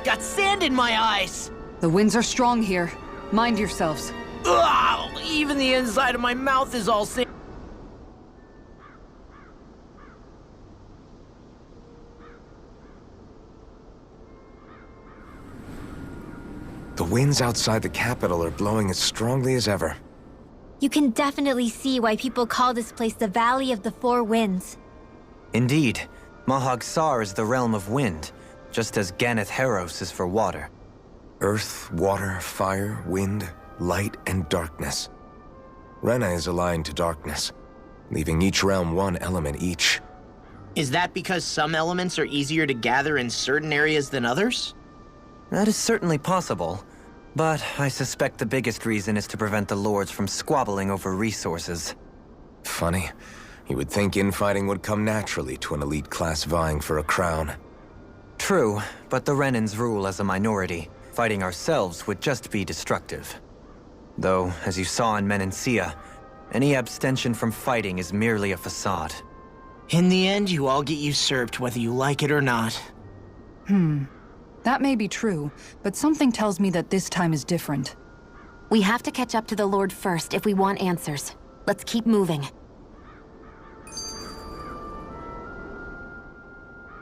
got sand in my eyes! The winds are strong here. Mind yourselves. Ugh, even the inside of my mouth is all sand. The winds outside the capital are blowing as strongly as ever. You can definitely see why people call this place the Valley of the Four Winds. Indeed. Mahag Sar is the realm of wind, just as Ganeth Heros is for water. Earth, water, fire, wind, light, and darkness. Rena is aligned to darkness, leaving each realm one element each. Is that because some elements are easier to gather in certain areas than others? That is certainly possible, but I suspect the biggest reason is to prevent the lords from squabbling over resources. Funny. You would think infighting would come naturally to an elite class vying for a crown. True, but the Renans rule as a minority. Fighting ourselves would just be destructive. Though, as you saw in Menancia, any abstention from fighting is merely a facade. In the end, you all get usurped whether you like it or not. That may be true, but something tells me that this time is different. We have to catch up to the Lord first if we want answers. Let's keep moving.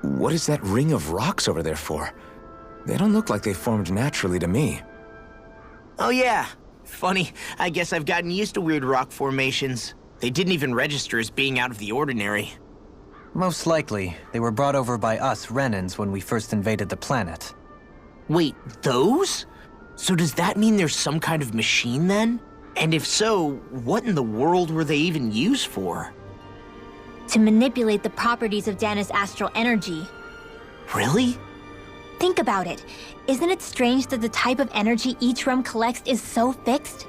What is that ring of rocks over there for? They don't look like they formed naturally to me. Oh yeah. Funny, I guess I've gotten used to weird rock formations. They didn't even register as being out of the ordinary. Most likely, they were brought over by us Renans when we first invaded the planet. Wait, those? So does that mean there's some kind of machine then? And if so, what in the world were they even used for? To manipulate the properties of Dana's astral energy. Really? Think about it. Isn't it strange that the type of energy each realm collects is so fixed?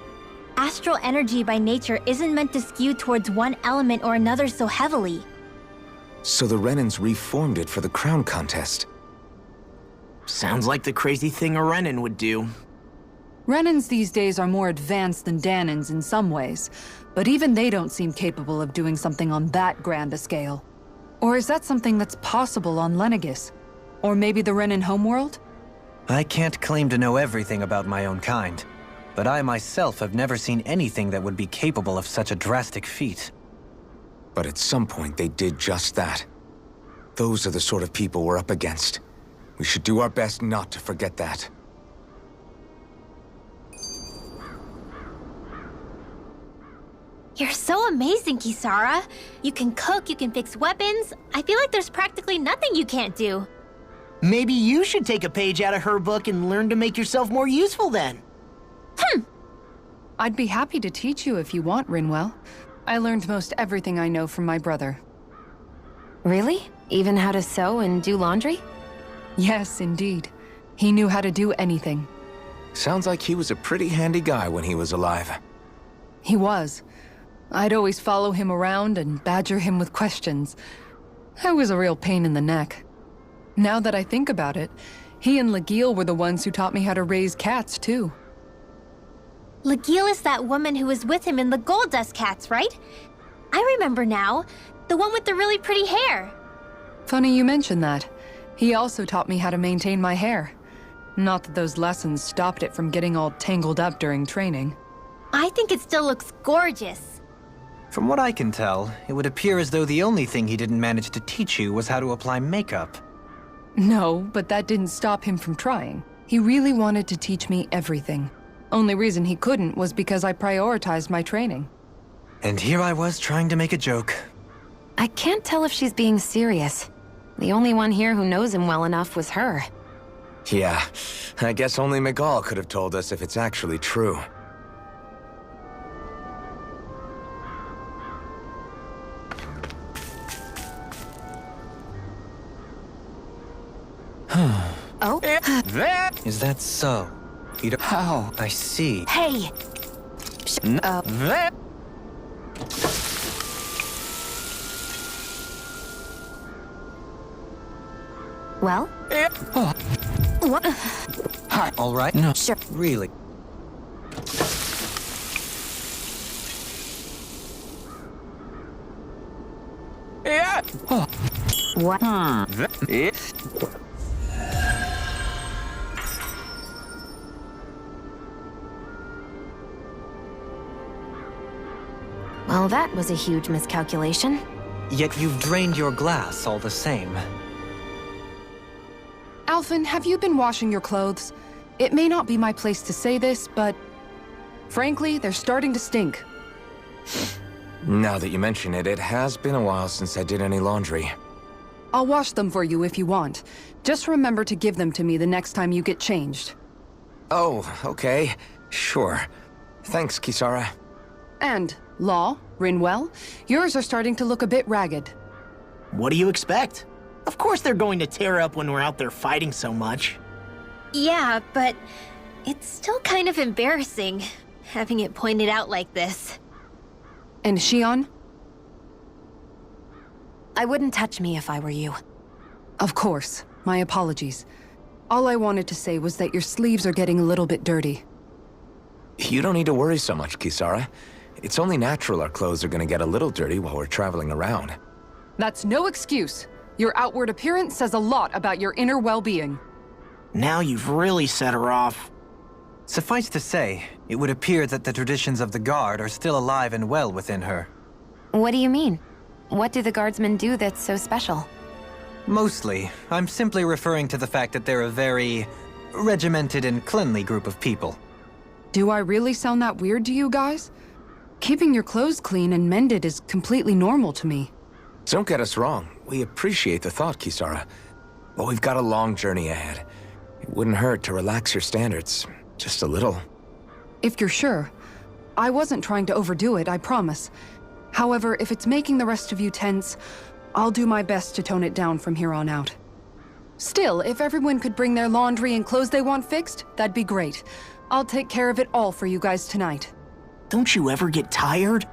Astral energy by nature isn't meant to skew towards one element or another so heavily. So the Renans reformed it for the crown contest. Sounds like the crazy thing a Renan would do. Renans these days are more advanced than Danans in some ways, but even they don't seem capable of doing something on that grand a scale. Or is that something that's possible on Lenegis? Or maybe the Renan homeworld? I can't claim to know everything about my own kind, but I myself have never seen anything that would be capable of such a drastic feat. But at some point they did just that. Those are the sort of people we're up against. We should do our best not to forget that. You're so amazing, Kisara. You can cook, you can fix weapons. I feel like there's practically nothing you can't do. Maybe you should take a page out of her book and learn to make yourself more useful then. I'd be happy to teach you if you want, Rinwell. I learned most everything I know from my brother. Really? Even how to sew and do laundry? Yes, indeed. He knew how to do anything. Sounds like he was a pretty handy guy when he was alive. He was. I'd always follow him around and badger him with questions. I was a real pain in the neck. Now that I think about it, he and Legil were the ones who taught me how to raise cats, too. Legil is that woman who was with him in the Gold Dust Cats, right? I remember now. The one with the really pretty hair. Funny you mention that. He also taught me how to maintain my hair. Not that those lessons stopped it from getting all tangled up during training. I think it still looks gorgeous. From what I can tell, it would appear as though the only thing he didn't manage to teach you was how to apply makeup. No, but that didn't stop him from trying. He really wanted to teach me everything. Only reason he couldn't was because I prioritized my training. And here I was trying to make a joke. I can't tell if she's being serious. The only one here who knows him well enough was her. Yeah, I guess only Miguel could have told us if it's actually true. Oh? Is that so? You don't... How? I see. Hey! Well? What? All right? No. Sure. Really? What? Well, that was a huge miscalculation. Yet you've drained your glass all the same. Alphen, have you been washing your clothes? It may not be my place to say this, but frankly, they're starting to stink. Now that you mention it, it has been a while since I did any laundry. I'll wash them for you if you want. Just remember to give them to me the next time you get changed. Oh, okay. Sure. Thanks, Kisara. And, Law, Rinwell, yours are starting to look a bit ragged. What do you expect? Of course they're going to tear up when we're out there fighting so much. Yeah, but it's still kind of embarrassing, having it pointed out like this. And Shion? I wouldn't touch me if I were you. Of course. My apologies. All I wanted to say was that your sleeves are getting a little bit dirty. You don't need to worry so much, Kisara. It's only natural our clothes are gonna get a little dirty while we're traveling around. That's no excuse. Your outward appearance says a lot about your inner well-being. Now you've really set her off. Suffice to say, it would appear that the traditions of the Guard are still alive and well within her. What do you mean? What do the guardsmen do that's so special? Mostly, I'm simply referring to the fact that they're a very regimented and cleanly group of people. Do I really sound that weird to you guys? Keeping your clothes clean and mended is completely normal to me. Don't get us wrong. We appreciate the thought, Kisara. But we've got a long journey ahead. It wouldn't hurt to relax your standards. Just a little. If you're sure. I wasn't trying to overdo it, I promise. However, if it's making the rest of you tense, I'll do my best to tone it down from here on out. Still, if everyone could bring their laundry and clothes they want fixed, that'd be great. I'll take care of it all for you guys tonight. Don't you ever get tired?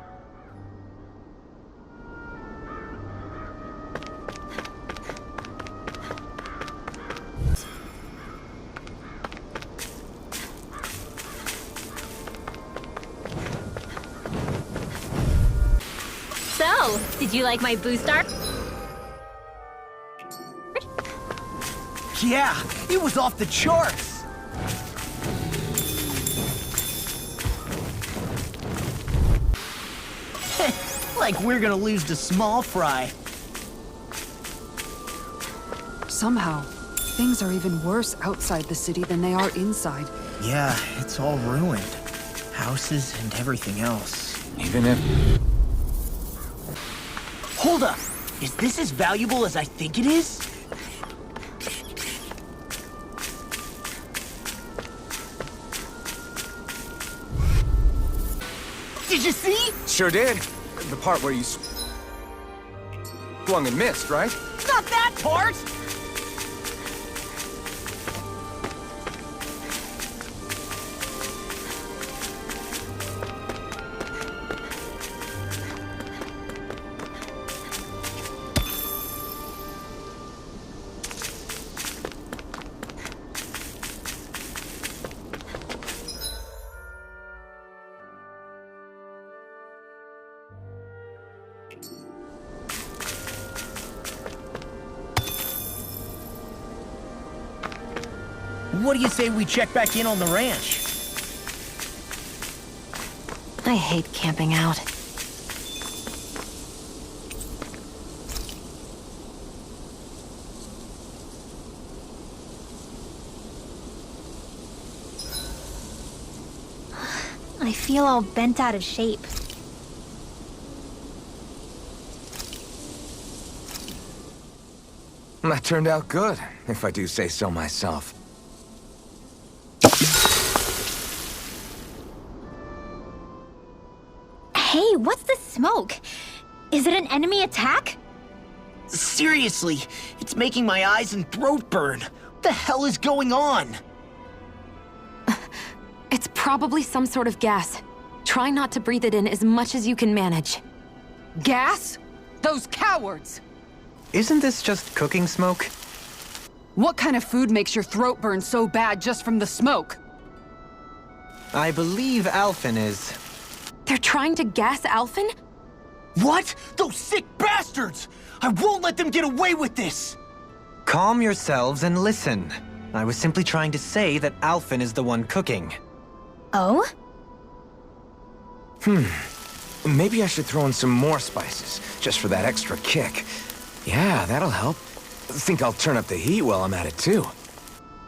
So, did you like my boost arc? Yeah, it was off the charts. Like we're gonna lose to small fry. Somehow, things are even worse outside the city than they are inside. Yeah, it's all ruined. Houses and everything else. Even if... Hold up! Is this as valuable as I think it is? Did you see? Sure did. The part where you swung and missed, right? Not that part! What do you say we check back in on the ranch? I hate camping out. I feel all bent out of shape. That turned out good, if I do say so myself. Hey, what's the smoke? Is it an enemy attack? Seriously, it's making my eyes and throat burn. What the hell is going on? It's probably some sort of gas. Try not to breathe it in as much as you can manage. Gas? Those cowards! Isn't this just cooking smoke? What kind of food makes your throat burn so bad just from the smoke? I believe Alphen is... They're trying to gas Alphen? What? Those sick bastards! I won't let them get away with this! Calm yourselves and listen. I was simply trying to say that Alphen is the one cooking. Oh? Maybe I should throw in some more spices, just for that extra kick. Yeah, that'll help. Think I'll turn up the heat while I'm at it, too.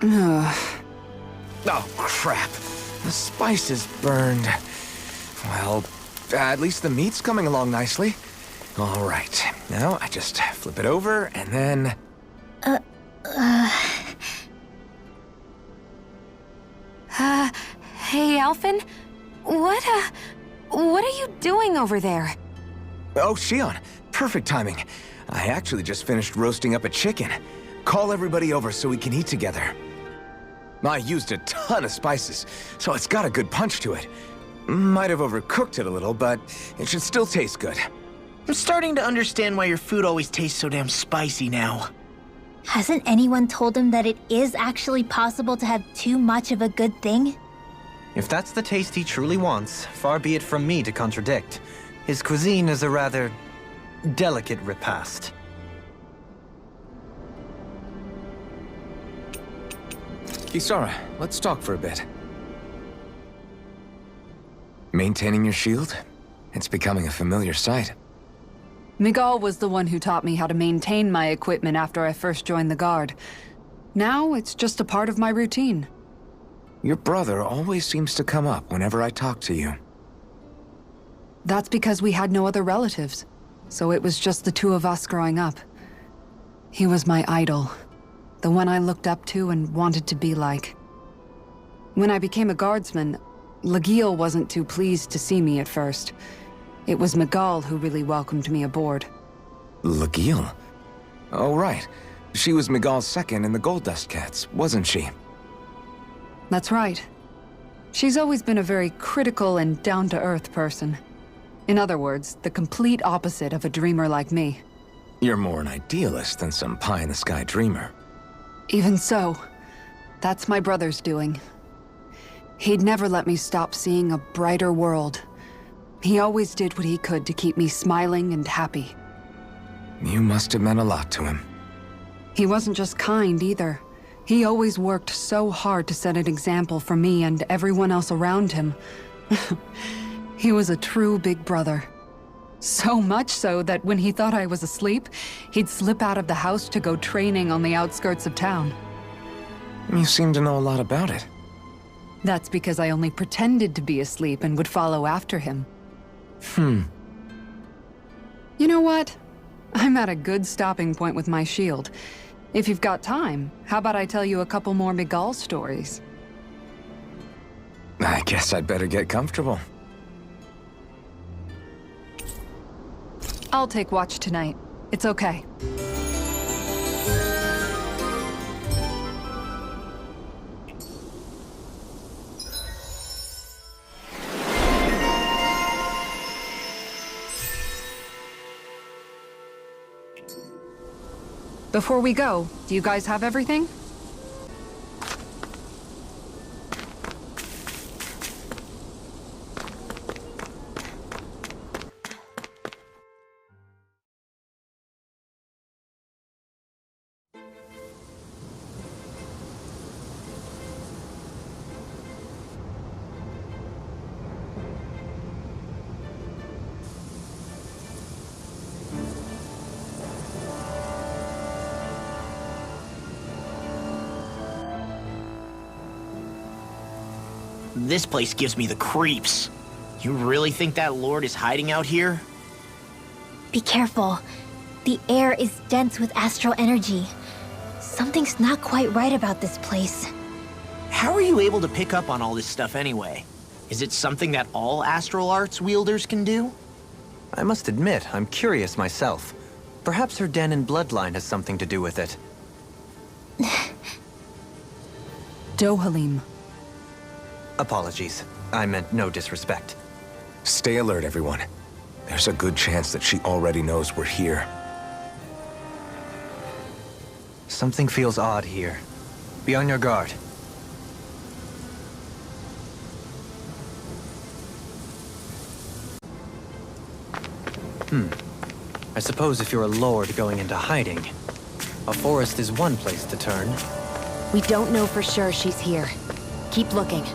Oh, crap. The spice is burned. Well, at least the meat's coming along nicely. All right. Now, I just flip it over, and then... Hey, Alphen? What are you doing over there? Oh, Shion. Perfect timing. I actually just finished roasting up a chicken. Call everybody over so we can eat together. I used a ton of spices, so it's got a good punch to it. Might have overcooked it a little, but it should still taste good. I'm starting to understand why your food always tastes so damn spicy now. Hasn't anyone told him that it is actually possible to have too much of a good thing? If that's the taste he truly wants, far be it from me to contradict. His cuisine is a rather delicate repast. Kisara, let's talk for a bit. Maintaining your shield? It's becoming a familiar sight. Miguel was the one who taught me how to maintain my equipment after I first joined the Guard. Now, it's just a part of my routine. Your brother always seems to come up whenever I talk to you. That's because we had no other relatives, so it was just the two of us growing up. He was my idol, the one I looked up to and wanted to be like. When I became a guardsman, Lagiel wasn't too pleased to see me at first. It was Miguel who really welcomed me aboard. Lagiel? Oh, right. She was Miguel's second in the Gold Dust Cats, wasn't she? That's right. She's always been a very critical and down-to-earth person. In other words, the complete opposite of a dreamer like me. You're more an idealist than some pie-in-the-sky dreamer. Even so, that's my brother's doing. He'd never let me stop seeing a brighter world. He always did what he could to keep me smiling and happy. You must have meant a lot to him. He wasn't just kind either. He always worked so hard to set an example for me and everyone else around him. He was a true big brother. So much so that when he thought I was asleep, he'd slip out of the house to go training on the outskirts of town. You seem to know a lot about it. That's because I only pretended to be asleep and would follow after him. You know what? I'm at a good stopping point with my shield. If you've got time, how about I tell you a couple more Miguel stories? I guess I'd better get comfortable. I'll take watch tonight. It's okay. Before we go, do you guys have everything? This place gives me the creeps. You really think that lord is hiding out here? Be careful. The air is dense with astral energy. Something's not quite right about this place. How are you able to pick up on all this stuff anyway? Is it something that all astral arts wielders can do? I must admit, I'm curious myself. Perhaps her Danon bloodline has something to do with it. Dohalim. Apologies. I meant no disrespect. Stay alert, everyone. There's a good chance that she already knows we're here. Something feels odd here. Be on your guard. I suppose if you're a lord going into hiding, a forest is one place to turn. We don't know for sure she's here. Keep looking.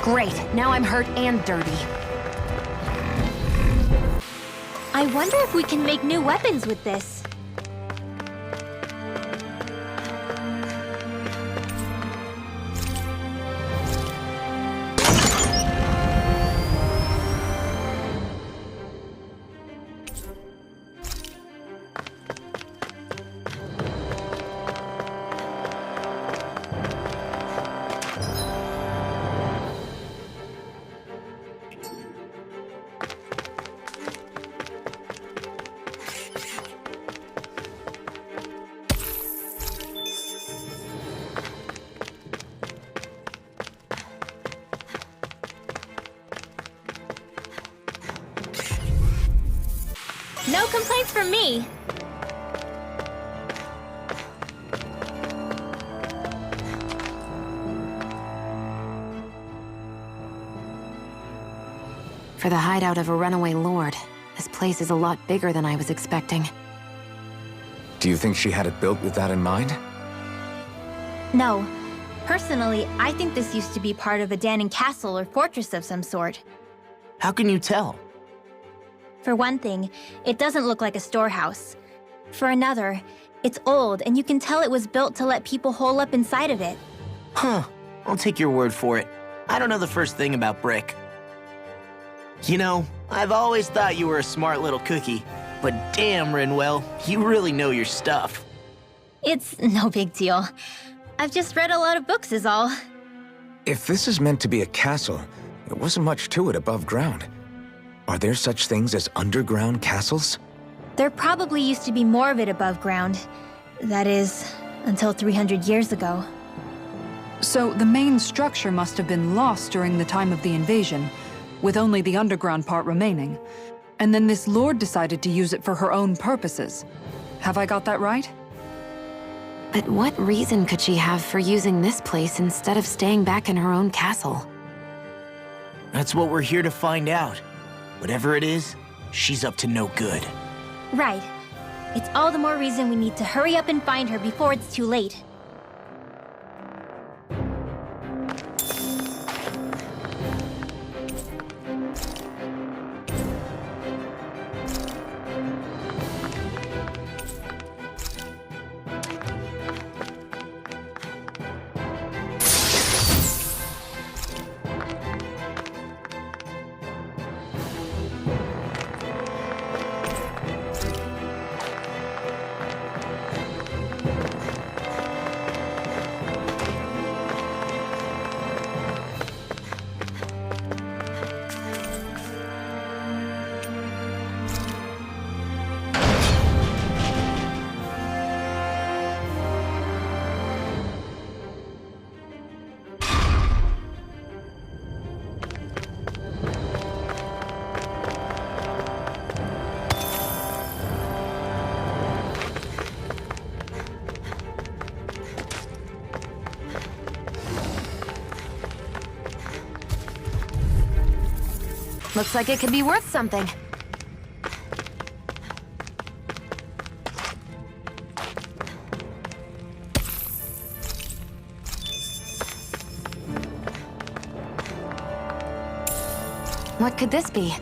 Great, now I'm hurt and dirty. I wonder if we can make new weapons with this. No complaints from me. For the hideout of a runaway lord, this place is a lot bigger than I was expecting. Do you think she had it built with that in mind? No. Personally, I think this used to be part of a Danon castle or fortress of some sort. How can you tell? For one thing, it doesn't look like a storehouse. For another, it's old and you can tell it was built to let people hole up inside of it. Huh. I'll take your word for it. I don't know the first thing about brick. You know, I've always thought you were a smart little cookie, but damn, Rinwell, you really know your stuff. It's no big deal. I've just read a lot of books is all. If this is meant to be a castle, there wasn't much to it above ground. Are there such things as underground castles? There probably used to be more of it above ground. That is, until 300 years ago. So the main structure must have been lost during the time of the invasion, with only the underground part remaining. And then this lord decided to use it for her own purposes. Have I got that right? But what reason could she have for using this place instead of staying back in her own castle? That's what we're here to find out. Whatever it is, she's up to no good. Right. It's all the more reason we need to hurry up and find her before it's too late. Looks like it could be worth something. What could this be?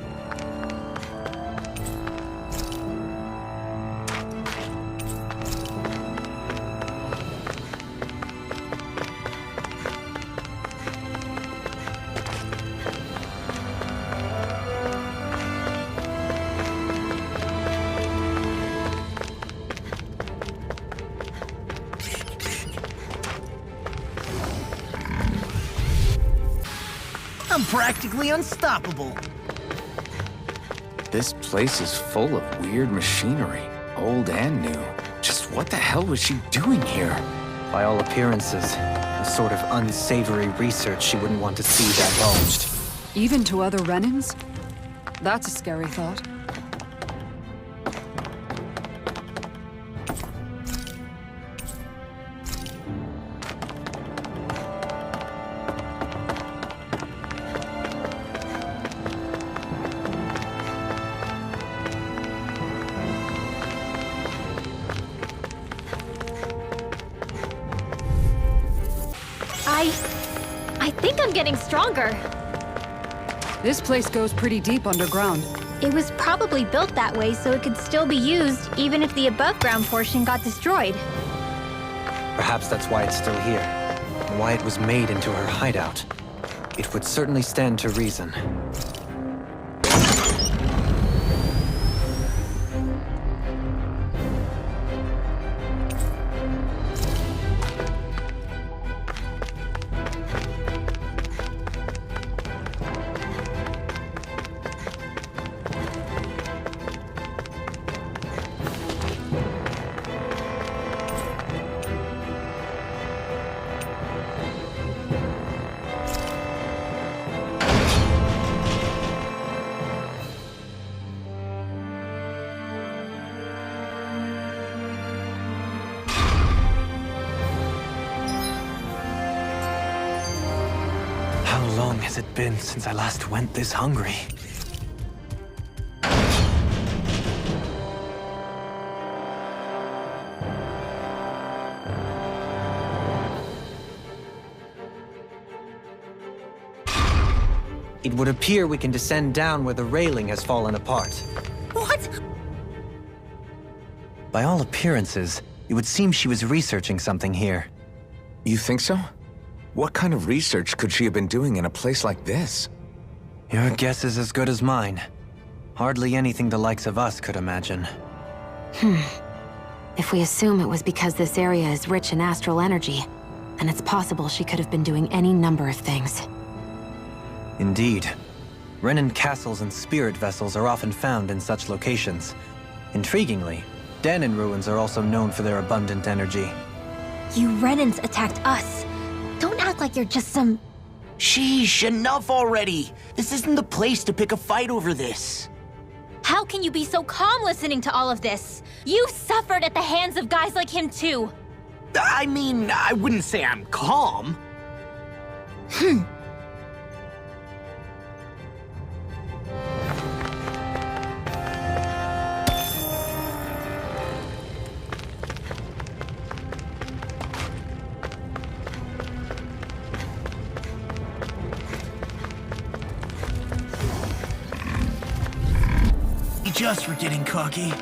I'm practically unstoppable. This place is full of weird machinery, old and new. Just what the hell was she doing here? By all appearances, the sort of unsavory research she wouldn't want to see divulged. Even to other Renans? That's a scary thought. I I think I'm getting stronger. This place goes pretty deep underground. It was probably built that way so it could still be used even if the above-ground portion got destroyed. Perhaps that's why it's still here, and why it was made into her hideout. It would certainly stand to reason. How long has it been since I last went this hungry? It would appear we can descend down where the railing has fallen apart. What? By all appearances, it would seem she was researching something here. You think so? What kind of research could she have been doing in a place like this? Your guess is as good as mine. Hardly anything the likes of us could imagine. If we assume it was because this area is rich in astral energy, then it's possible she could have been doing any number of things. Indeed. Renin castles and spirit vessels are often found in such locations. Intriguingly, Danon ruins are also known for their abundant energy. You Renans attacked us. Don't act like you're just some... Sheesh, enough already. This isn't the place to pick a fight over this. How can you be so calm listening to all of this? You suffered at the hands of guys like him too. I mean, I wouldn't say I'm calm. Just for getting cocky.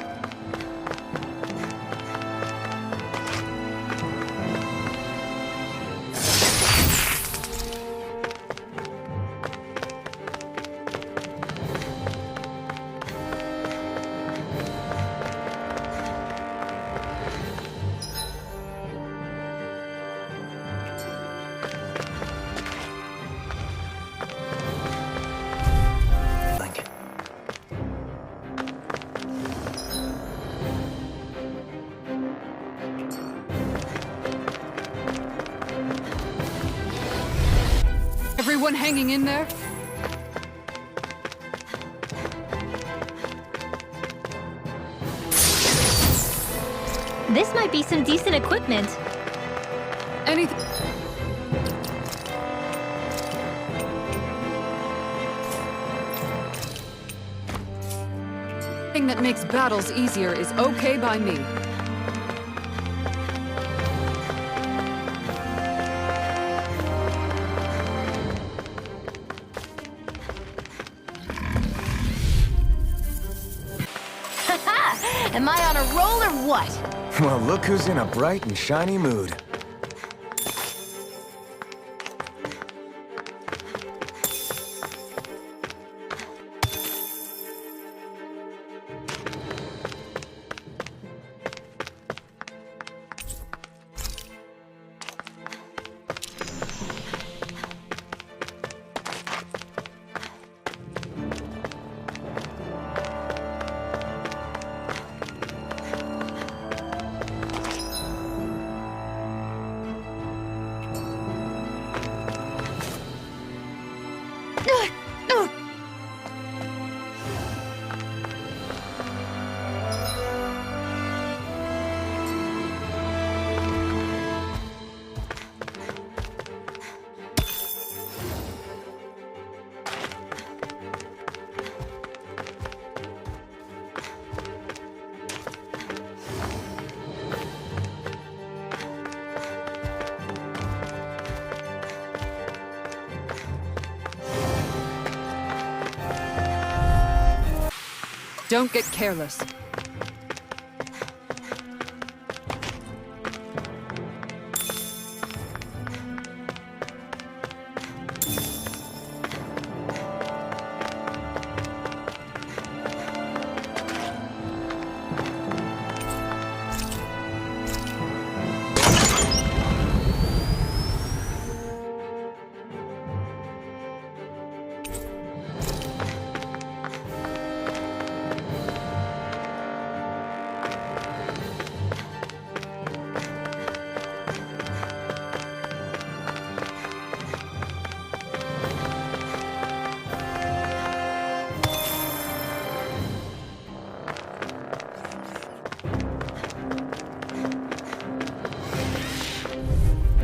Everyone hanging in there? This might be some decent equipment. Anything that makes battles easier is okay by me. Am I on a roll or what? Well, look who's in a bright and shiny mood. Don't get careless.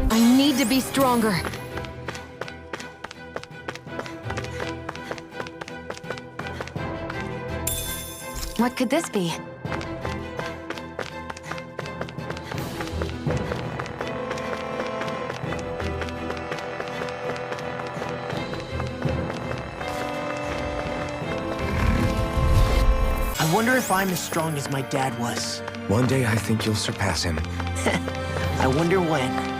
I need to be stronger. What could this be? I wonder if I'm as strong as my dad was. One day I think you'll surpass him. I wonder when.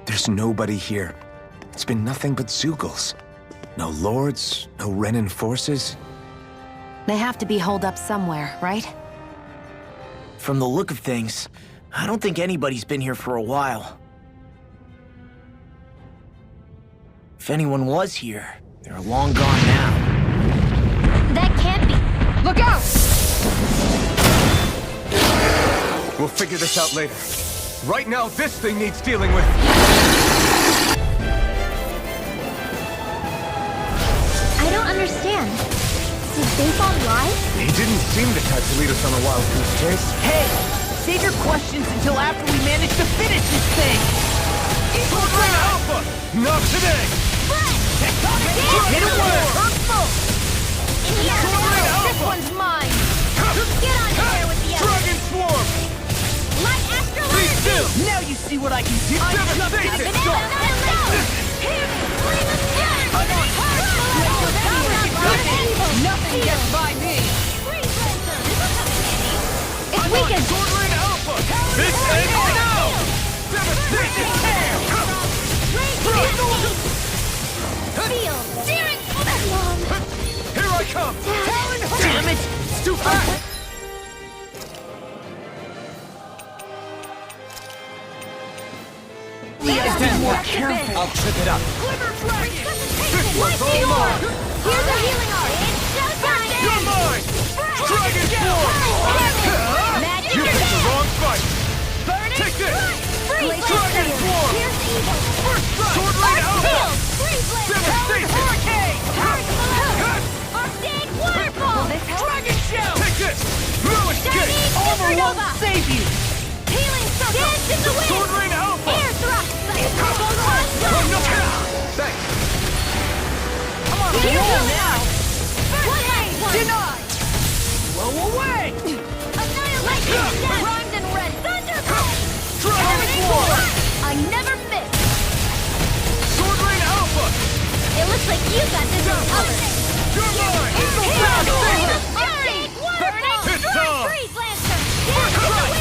There's nobody here. It's been nothing but Zeugles. No lords, no Renan forces. They have to be holed up somewhere, right? From the look of things, I don't think anybody's been here for a while. If anyone was here, they're long gone now. That can't be. Look out! We'll figure this out later. Right now, this thing needs dealing with. I don't understand. Did they fall live? He didn't seem the type to lead us on a wild goose chase. Hey! Save your questions until after we manage to finish this thing! Alpha! Not today! Hit away! This one's mine! Get on here with the others! Dragon Swarm! Light Astral Be Energy! still! Now you see what I can do! Devastation! Nothing gets by me! It's weakened! Swordland Alpha! This ends now! Devastation! Feel! Steering! Here I come! Damn it! It's too fast! We gotta be more careful! I'll trip it up. Light the orb! Here's a healing art! It's showtime! You're mine! Dragon Swarm! Magic You picked the wrong fight! Burning Take this! Freeze Dragon Blaster! Swarm! Here's evil! First strike! Arc Swordland Alpha! Field! Freeze Blaster! Devastation! Hurricane! Arctic Waterfall! Dragon Shell! Take this! No escape! Overwhelm! Nova! Save you! Healing circle! Dance in the wind! Sword Rain Alpha! Air thrust! Thanks. Come on, Here's roll healing now! arm! One last one! Denied! Blow away! Annihilation! Primed and ready! Thunderbolt! Dragon Swarm! I never miss! Sword Rain Alpha! It looks like you got this one covered! You're mine! It's time! Freeze Lancer! Dance in the wind!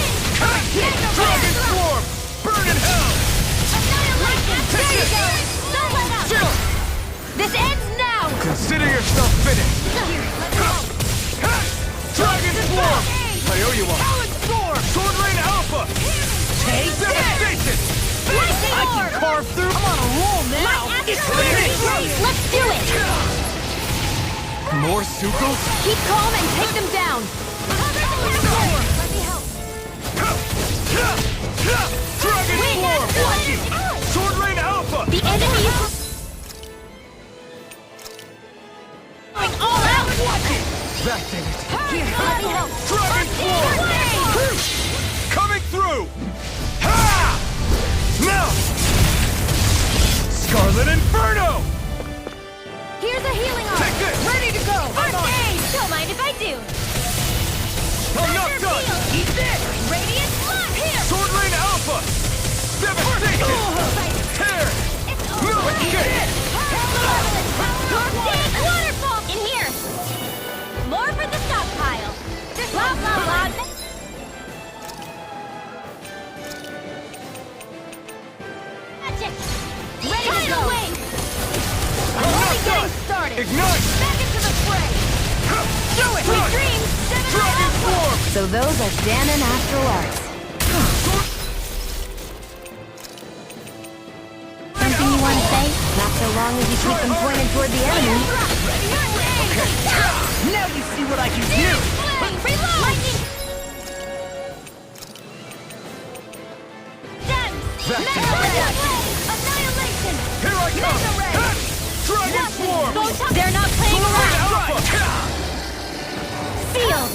Dragon Swarm! Burn in hell! Annihilation! There you go! Don't let up! Chill! This ends now! Consider yourself finished! Here, let me help! Dragon Swarm! I owe you one! Talon Storm! Sword Rain Alpha! Take Devastation! Lightning I can Orb! carve through. I'm on a roll now. My It's astral finished. energy! Let's do it! More Sukos? Keep calm and take them down! Let me help! Dragon Wait, Swarm! Watch it! Sword Rain Alpha! The enemy is going all out! That did it! Here, let me help! Dragon Swarm! Coming through! Ha! Now! Scarlet Inferno! Here's a healing arm! Take this! Ready to go! First aid! Don't mind if I do! I'm not done! Eat this! Radiant Blood! Here! Sword Rain Alpha! Devastation! Tear! No escape! Big waterfall! In here! More for the stockpile! Blah, blah, blah! Magic! Ready to go! I'm only getting started! Ignite! Back into the fray! Do it! Sweet dreams! Dragon Swarm! So those are Dan and Astral Arts. Something you want to say? Not so long as you keep them pointed toward the enemy. Now you see what I can do. Reload! Lightning! Done! Annihilation! Here I come! Dragon Swarm! They're not playing around! Alpha! Sealed!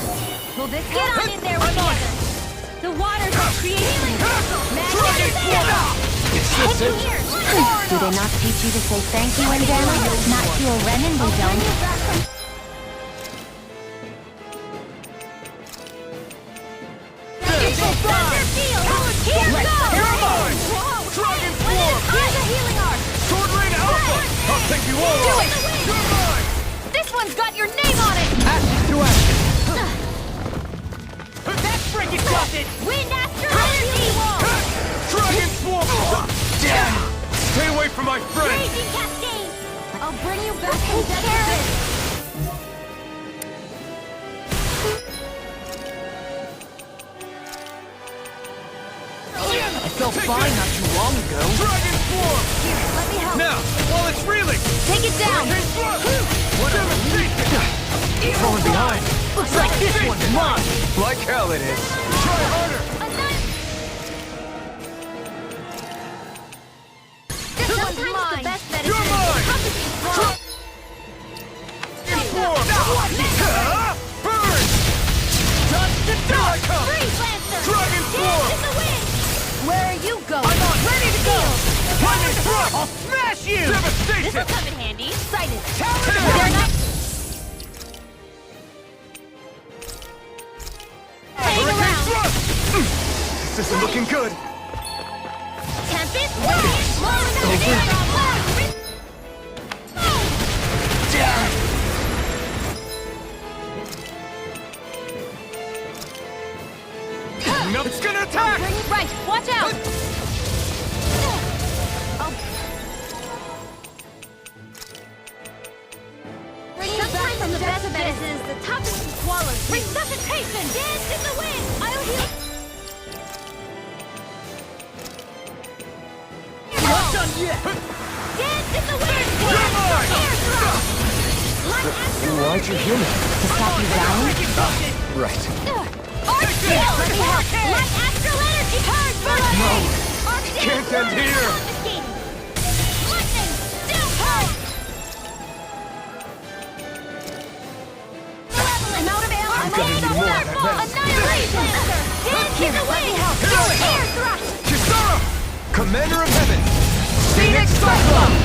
Will this get on in there with the others? The waters are creating Dragon Swarm! Take it here! Do they not teach you to say thank you, Indiana? Not to a Renin, we don't. Thunder Field! Here goes! Dragon Swarm! Here's a healing arm! Sword Rain Alpha! I'll take you all Do on! it! You're mine! This one's got your name on it! Action to action! That freaking does it. Wind Astral Energy Wall! Dragon Swarm! Damn! Stay away from my friend! Raging Cascade! I'll bring you back from death. I felt fine not too long ago. Dragon Swarm! Here, let me help. Now, while it's reeling! Take it down! What devastation! Falling behind. Looks like this one's mine. Like hell it is. Try harder! Sometimes the best medicine You're mine! is toughest to swallow. Swarm! Burn! Dust to Here I dust. come! Freeze Lancer! Dragon Swarm! Dance in the wind! Where are you going? I'm on. Ready to go! Lightning Thrust! I'll smash you. Devastation! This'll come in handy. Sighted. Talon They're not playing Hurricane around. Thrust! This isn't looking good. Tempest! Over. It's gonna attack! Right, watch out! Sometimes the best medicine is the toughest to swallow. Resuscitation! Dance in the wind! I'll heal. Not done yet. Dance in the wind! You're mine! Air thrust! Why'd you heal me? To stop you dying? Right. Arc Steel! Light Astral Energy! Hard bullet! No. Arc Steel! Can't end here. Confiscating. Lightning! Still hard! I'm out of ammo! I'm gonna need more of that medicine. Annihilation! Here, let me help! Air thrust! Kisara! Commander of Heaven! Phoenix Cyclone!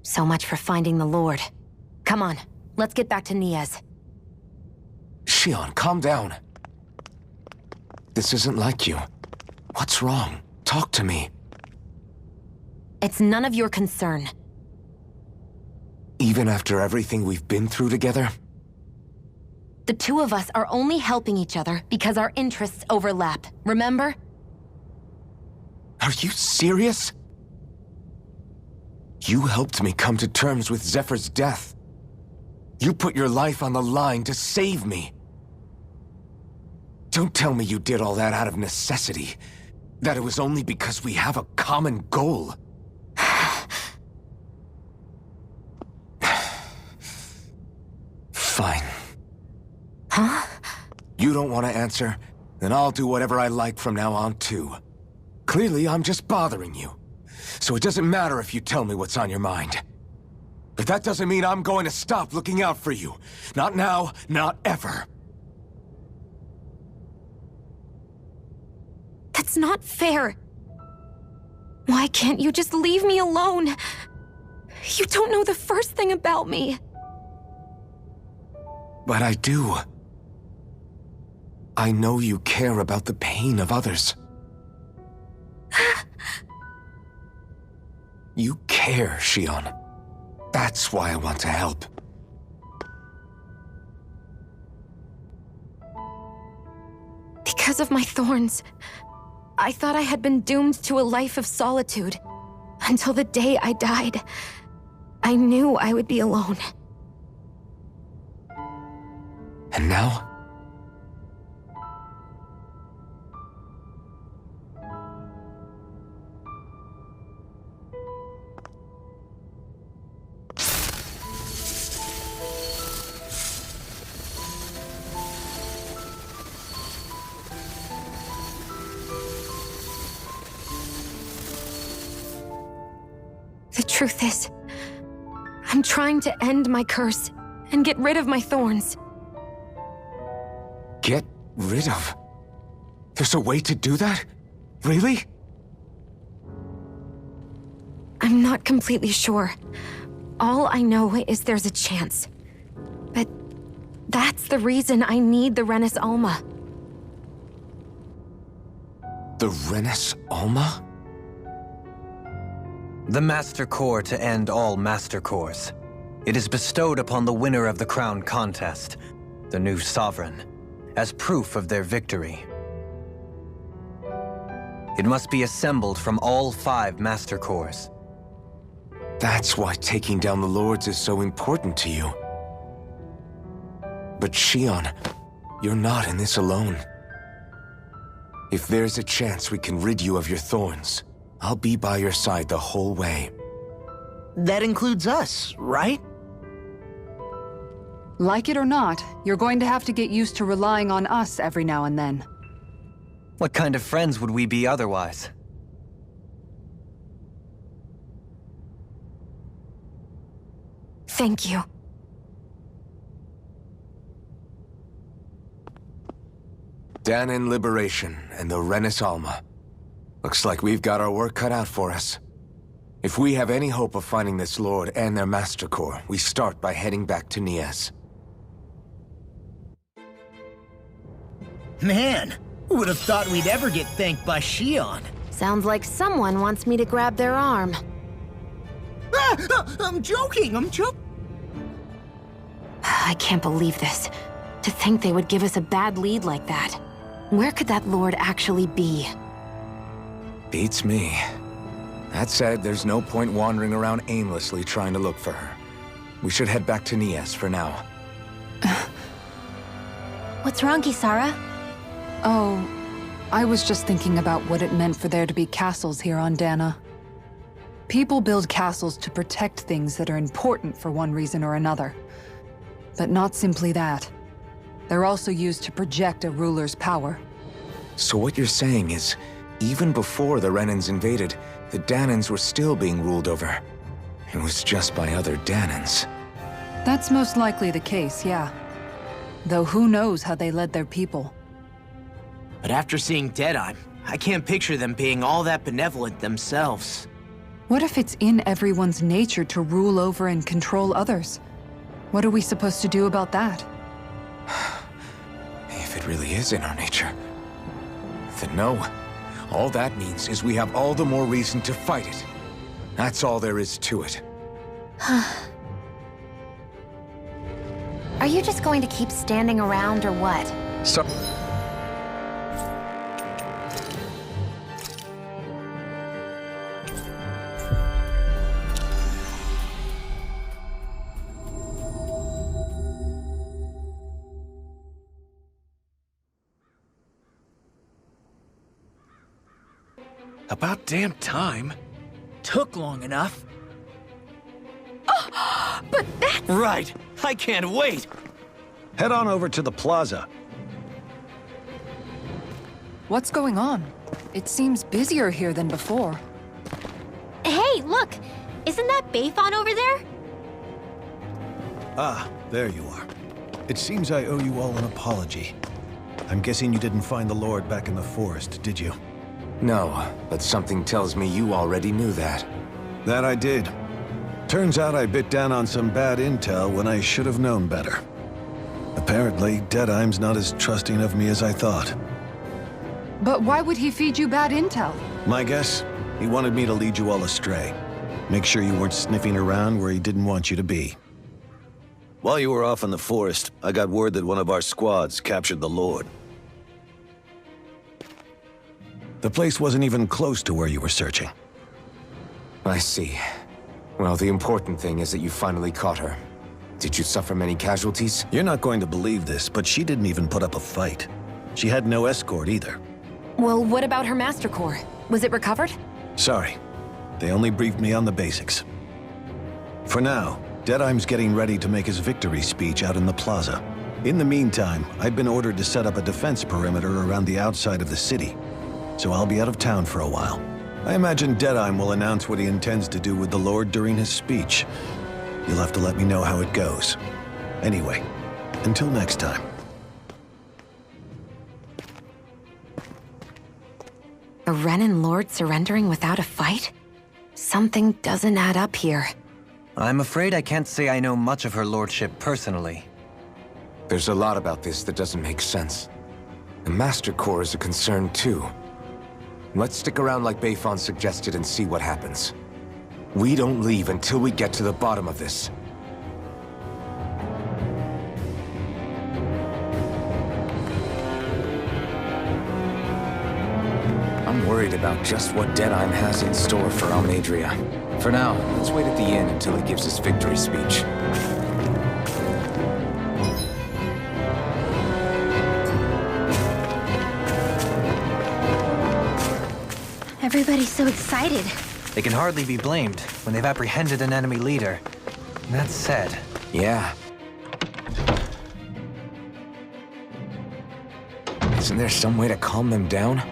So much for finding the Lord. Come on, let's get back to Niaz. Shion, calm down. This isn't like you. What's wrong? Talk to me. It's none of your concern. Even after everything we've been through together? The two of us are only helping each other because our interests overlap, remember? Are you serious? You helped me come to terms with Zephyr's death. You put your life on the line to save me. Don't tell me you did all that out of necessity. That it was only because we have a common goal. Fine. Huh? You don't want to answer? Then I'll do whatever I like from now on, too. Clearly, I'm just bothering you. So it doesn't matter if you tell me what's on your mind. But that doesn't mean I'm going to stop looking out for you. Not now, not ever. That's not fair. Why can't you just leave me alone? You don't know the first thing about me. But I do. I know you care about the pain of others. You care, Shion. That's why I want to help. Because of my thorns, I thought I had been doomed to a life of solitude. Until the day I died, I knew I would be alone. And now? The truth is, I'm trying to end my curse and get rid of my thorns. Get rid of? There's a way to do that? Really? I'm not completely sure. All I know is there's a chance. But that's the reason I need the Renis Alma. The Renis Alma? The Master Core to end all Master Cores. It is bestowed upon the winner of the Crown Contest, the new Sovereign, as proof of their victory. It must be assembled from all 5 Master Cores. That's why taking down the Lords is so important to you. But Shion, you're not in this alone. If there's a chance we can rid you of your thorns, I'll be by your side the whole way. That includes us, right? Like it or not, you're going to have to get used to relying on us every now and then. What kind of friends would we be otherwise? Thank you. Danan Liberation and the Renis Alma. Looks like we've got our work cut out for us. If we have any hope of finding this Lord and their Master Core, we start by heading back to Niaz. Man, who would have thought we'd ever get thanked by Shion? Sounds like someone wants me to grab their arm. I'm joking, I can't believe this. To think they would give us a bad lead like that. Where could that Lord actually be? Beats me. That said, there's no point wandering around aimlessly trying to look for her. We should head back to Niaz for now. What's wrong, Kisara? Oh, I was just thinking about what it meant for there to be castles here on Dana. People build castles to protect things that are important for one reason or another. But not simply that. They're also used to project a ruler's power. So what you're saying is, even before the Renans invaded, the Danans were still being ruled over. It was just by other Danans. That's most likely the case, yeah. Though who knows how they led their people. But after seeing Deadeye, I can't picture them being all that benevolent themselves. What if it's in everyone's nature to rule over and control others? What are we supposed to do about that? If it really is in our nature, then no. All that means is we have all the more reason to fight it. That's all there is to it. Are you just going to keep standing around or what? So... About damn time. Took long enough. But that's... Right. I can't wait. Head on over to the plaza. What's going on? It seems busier here than before. Hey, look! Isn't that Bayfon over there? Ah, there you are. It seems I owe you all an apology. I'm guessing you didn't find the Lord back in the forest, did you? No, but something tells me you already knew that. That I did. Turns out I bit down on some bad intel when I should have known better. Apparently, Deadeye's not as trusting of me as I thought. But why would he feed you bad intel? My guess? He wanted me to lead you all astray. Make sure you weren't sniffing around where he didn't want you to be. While you were off in the forest, I got word that one of our squads captured the Lord. The place wasn't even close to where you were searching. I see. Well, the important thing is that you finally caught her. Did you suffer many casualties? You're not going to believe this, but she didn't even put up a fight. She had no escort either. Well, what about her Master Core? Was it recovered? Sorry. They only briefed me on the basics. For now, Deadeye's getting ready to make his victory speech out in the plaza. In the meantime, I've been ordered to set up a defense perimeter around the outside of the city. So I'll be out of town for a while. I imagine Deadeye will announce what he intends to do with the Lord during his speech. You'll have to let me know how it goes. Anyway, until next time. A Renan Lord surrendering without a fight? Something doesn't add up here. I'm afraid I can't say I know much of her lordship personally. There's a lot about this that doesn't make sense. The Master Core is a concern too. Let's stick around like Bayfon suggested and see what happens. We don't leave until we get to the bottom of this. I'm worried about just what Deadeye has in store for Almadria. For now, let's wait at the inn until he gives his victory speech. Everybody's so excited. They can hardly be blamed when they've apprehended an enemy leader. That said... Yeah. Isn't there some way to calm them down?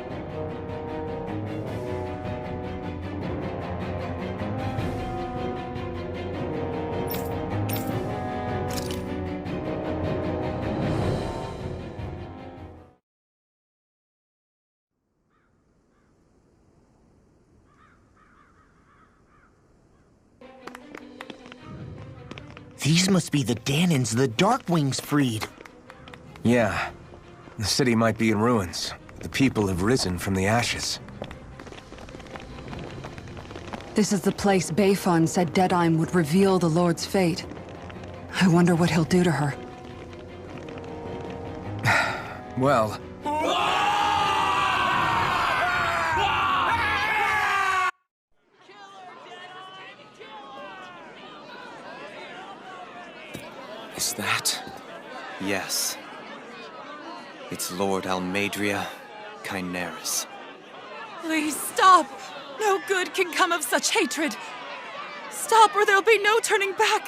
These must be the Danans the Darkwings freed. Yeah. The city might be in ruins. The people have risen from the ashes. This is the place Bayfon said Deadeye would reveal the Lord's fate. I wonder what he'll do to her. Well... Is that... yes. It's Lord Almadria Kynaris. Please stop! No good can come of such hatred. Stop or there'll be no turning back.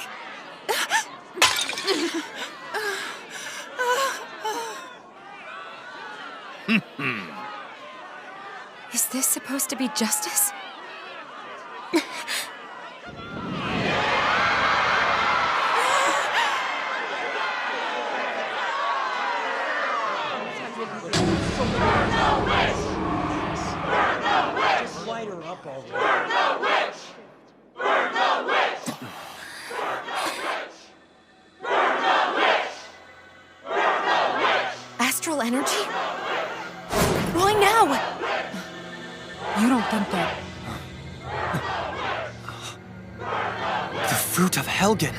Is this supposed to be justice? Astral energy? Why now? You don't think that... The fruit of Helgen!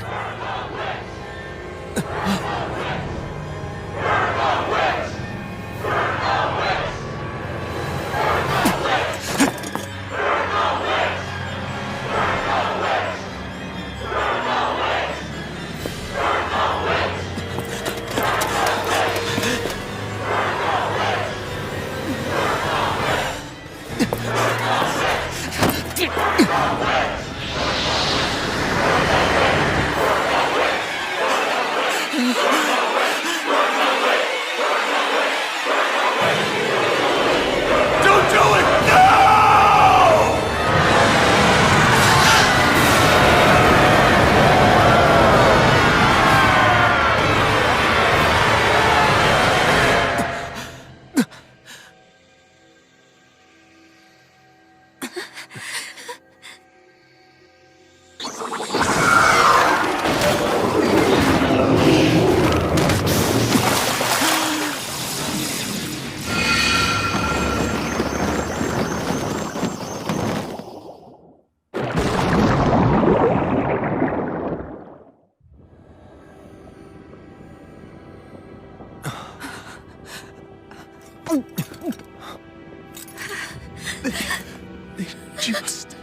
Just...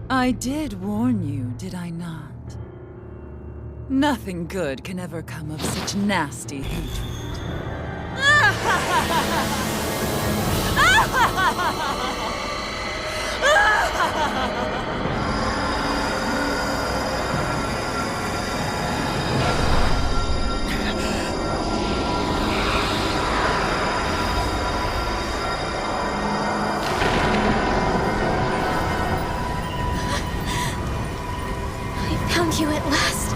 I did warn you, did I not? Nothing good can ever come of such nasty hatred. Found you at last.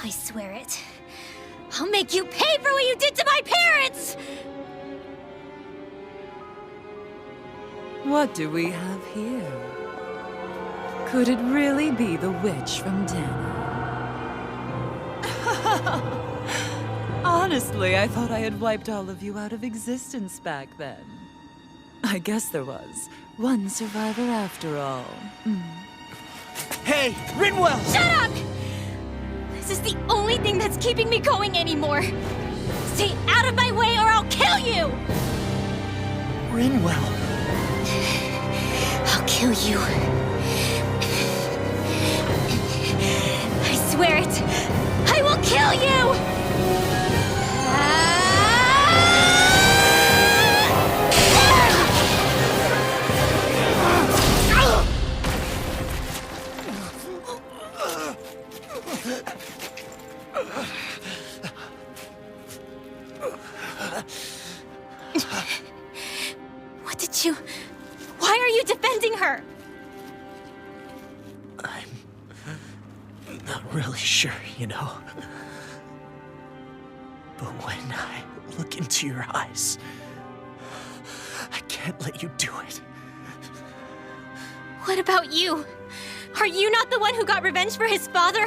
I swear it. I'll make you pay for what you did to my parents! What do we have here? Could it really be the witch from Dana? Honestly, I thought I had wiped all of you out of existence back then. I guess there was one survivor after all. Hey, Rinwell! Shut up! This is the only thing that's keeping me going anymore. Stay out of my way or I'll kill you! Rinwell. I'll kill you. I swear it. I will kill you! Sure, you know. But when I look into your eyes, I can't let you do it. What about you? Are you not the one who got revenge for his father?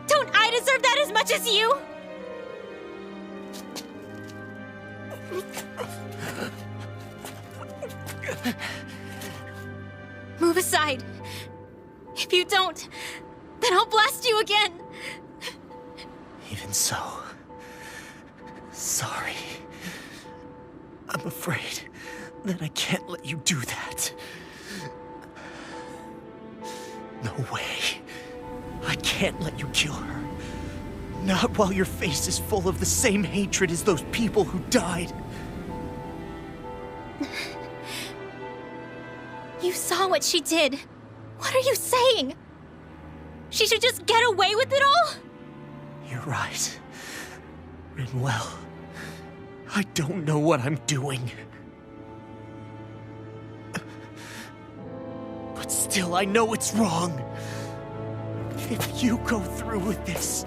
Don't I deserve that as much as you? Move aside. If you don't, then I'll blast you again. Even so, sorry. I'm afraid that I can't let you do that. No way. I can't let you kill her. Not while your face is full of the same hatred as those people who died. You saw what she did. What are you saying? She should just get away with it all? You're right. Rinwell, I don't know what I'm doing. But still, I know it's wrong. If you go through with this,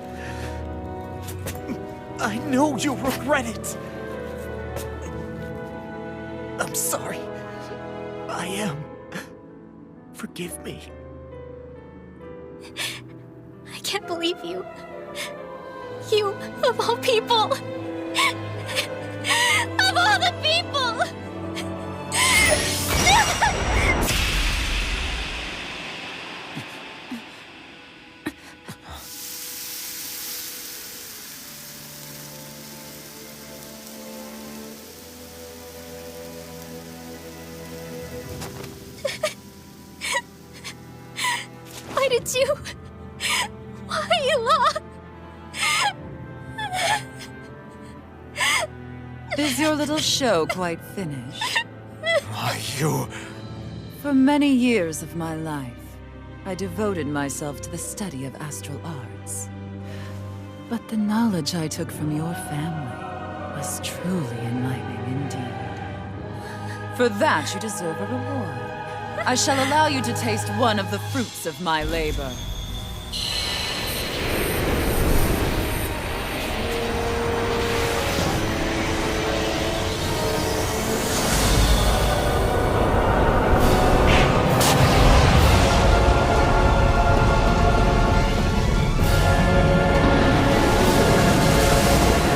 I know you'll regret it. I'm sorry. I am. Forgive me. I can't believe you. You, of all people. Of all the people! Why did you? Why, Ela? Is your little show quite finished? Are you... For many years of my life, I devoted myself to the study of astral arts. But the knowledge I took from your family was truly enlightening indeed. For that, you deserve a reward. I shall allow you to taste one of the fruits of my labor.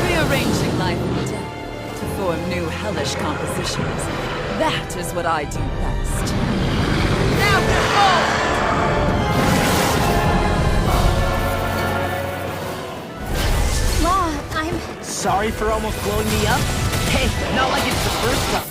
Rearranging life and death to form new hellish compositions. That is what I do best. Law, I'm... Sorry for almost blowing me up? Hey, not like it's the first time.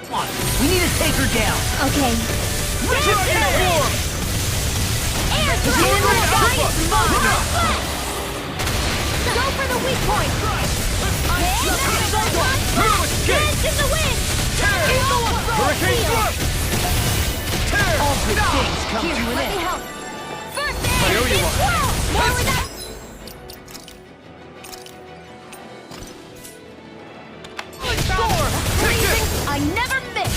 Come on, we need to take her down. Okay. Go for the weak point! Dance in the wind! Hurricane thrust! All good things come to an end. Help! First aid! I owe you one. More with that! I never miss!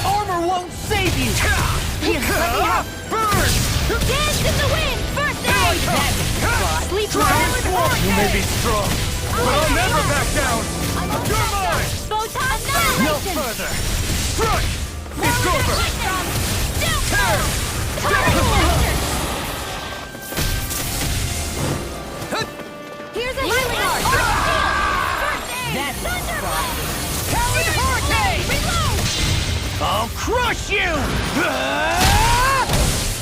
Armor won't save you! Here, let me help! Burn! Dance in the wind! First aid! Sleep well! You may be strong, but I'll never back down! You're mine! Photon No annihilation! further! Strike! It's over! Tear! Here's a healing art! First aid! That's Thunderblast! Talon Hurricane! Reload! I'll crush you!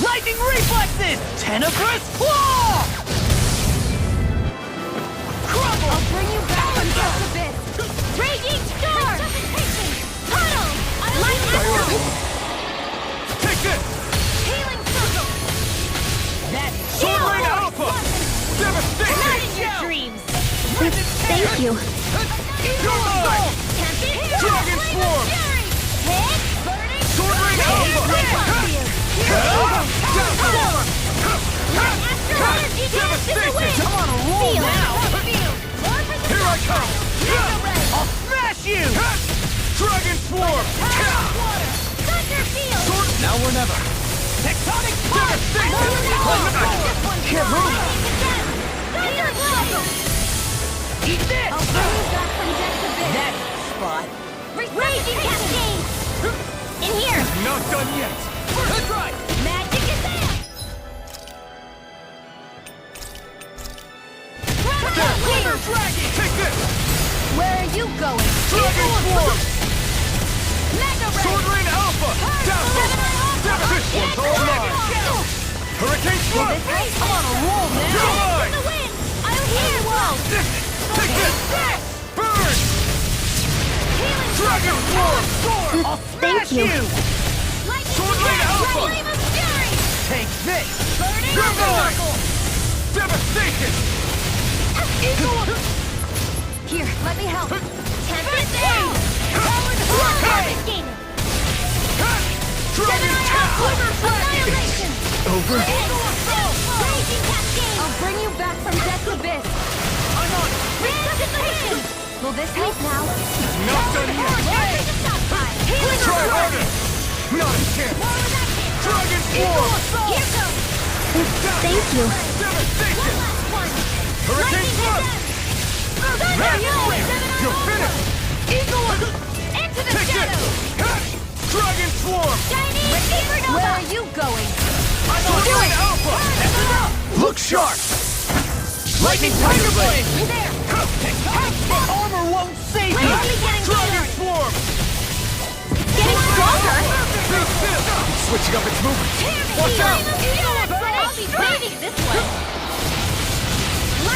Lightning reflexes! Tenebrous claw! Crumble! I'll bring you back from just a bit! Raging storm! Puddle! Lightning storm! Take this! Healing circle! That's Sword Ring Alpha! Not Devastation! in your dreams! Thank you. You're mine! Dragon Swarm! Hit! Burning! Sword Ring Alpha! smash you! Dragon Swarm! Thunder Field! Now or never. Tectonic Spark! Can't move! Thunder Blow! Eat this! I'll bring you back from death to bit. That spot. Raging Cascade! In here! Not done yet! First try! Magic Advance! Thunder Dragon! Take this! Where are you going? Dragon Swarm! Mega Ray! Sword Rain Alpha! Dazzle! This one's all mine! Hurricane Thrust! I'm on a roll now! You're mine! The wind! I'll heal you! Take this! Burn! Dragon Swarm! I'll Thank smash you. Sword Rain Alpha! Flame of Fury! Take this! Burning You're mine! Circle! Devastation! Here, let me help. Tempest Down! Confiscated! Dragon Tail! Annihilation! Over? Raging Cascade! I'll bring you back from death's abyss. I'm on it! Resuscitation! Will this help now? Not done yet! Take a stop by! Healing Try Restoration! harder! Not a chance! More of that hit! Dragon Swarm! Here goes! Thank you. Devastation! One last one! Hurricane Thrust! You're finished! Into the Take shadows! this! Dragon Swarm! Chinese Supernova! Where are you going? Sword Rain Alpha! Look sharp! Lightning Tiger Blade! There! Armor won't save you! Lately getting Dragon bigger! Swarm! Getting stronger! Be still! Switching up its movement! Watch out! I'll be waiting this way!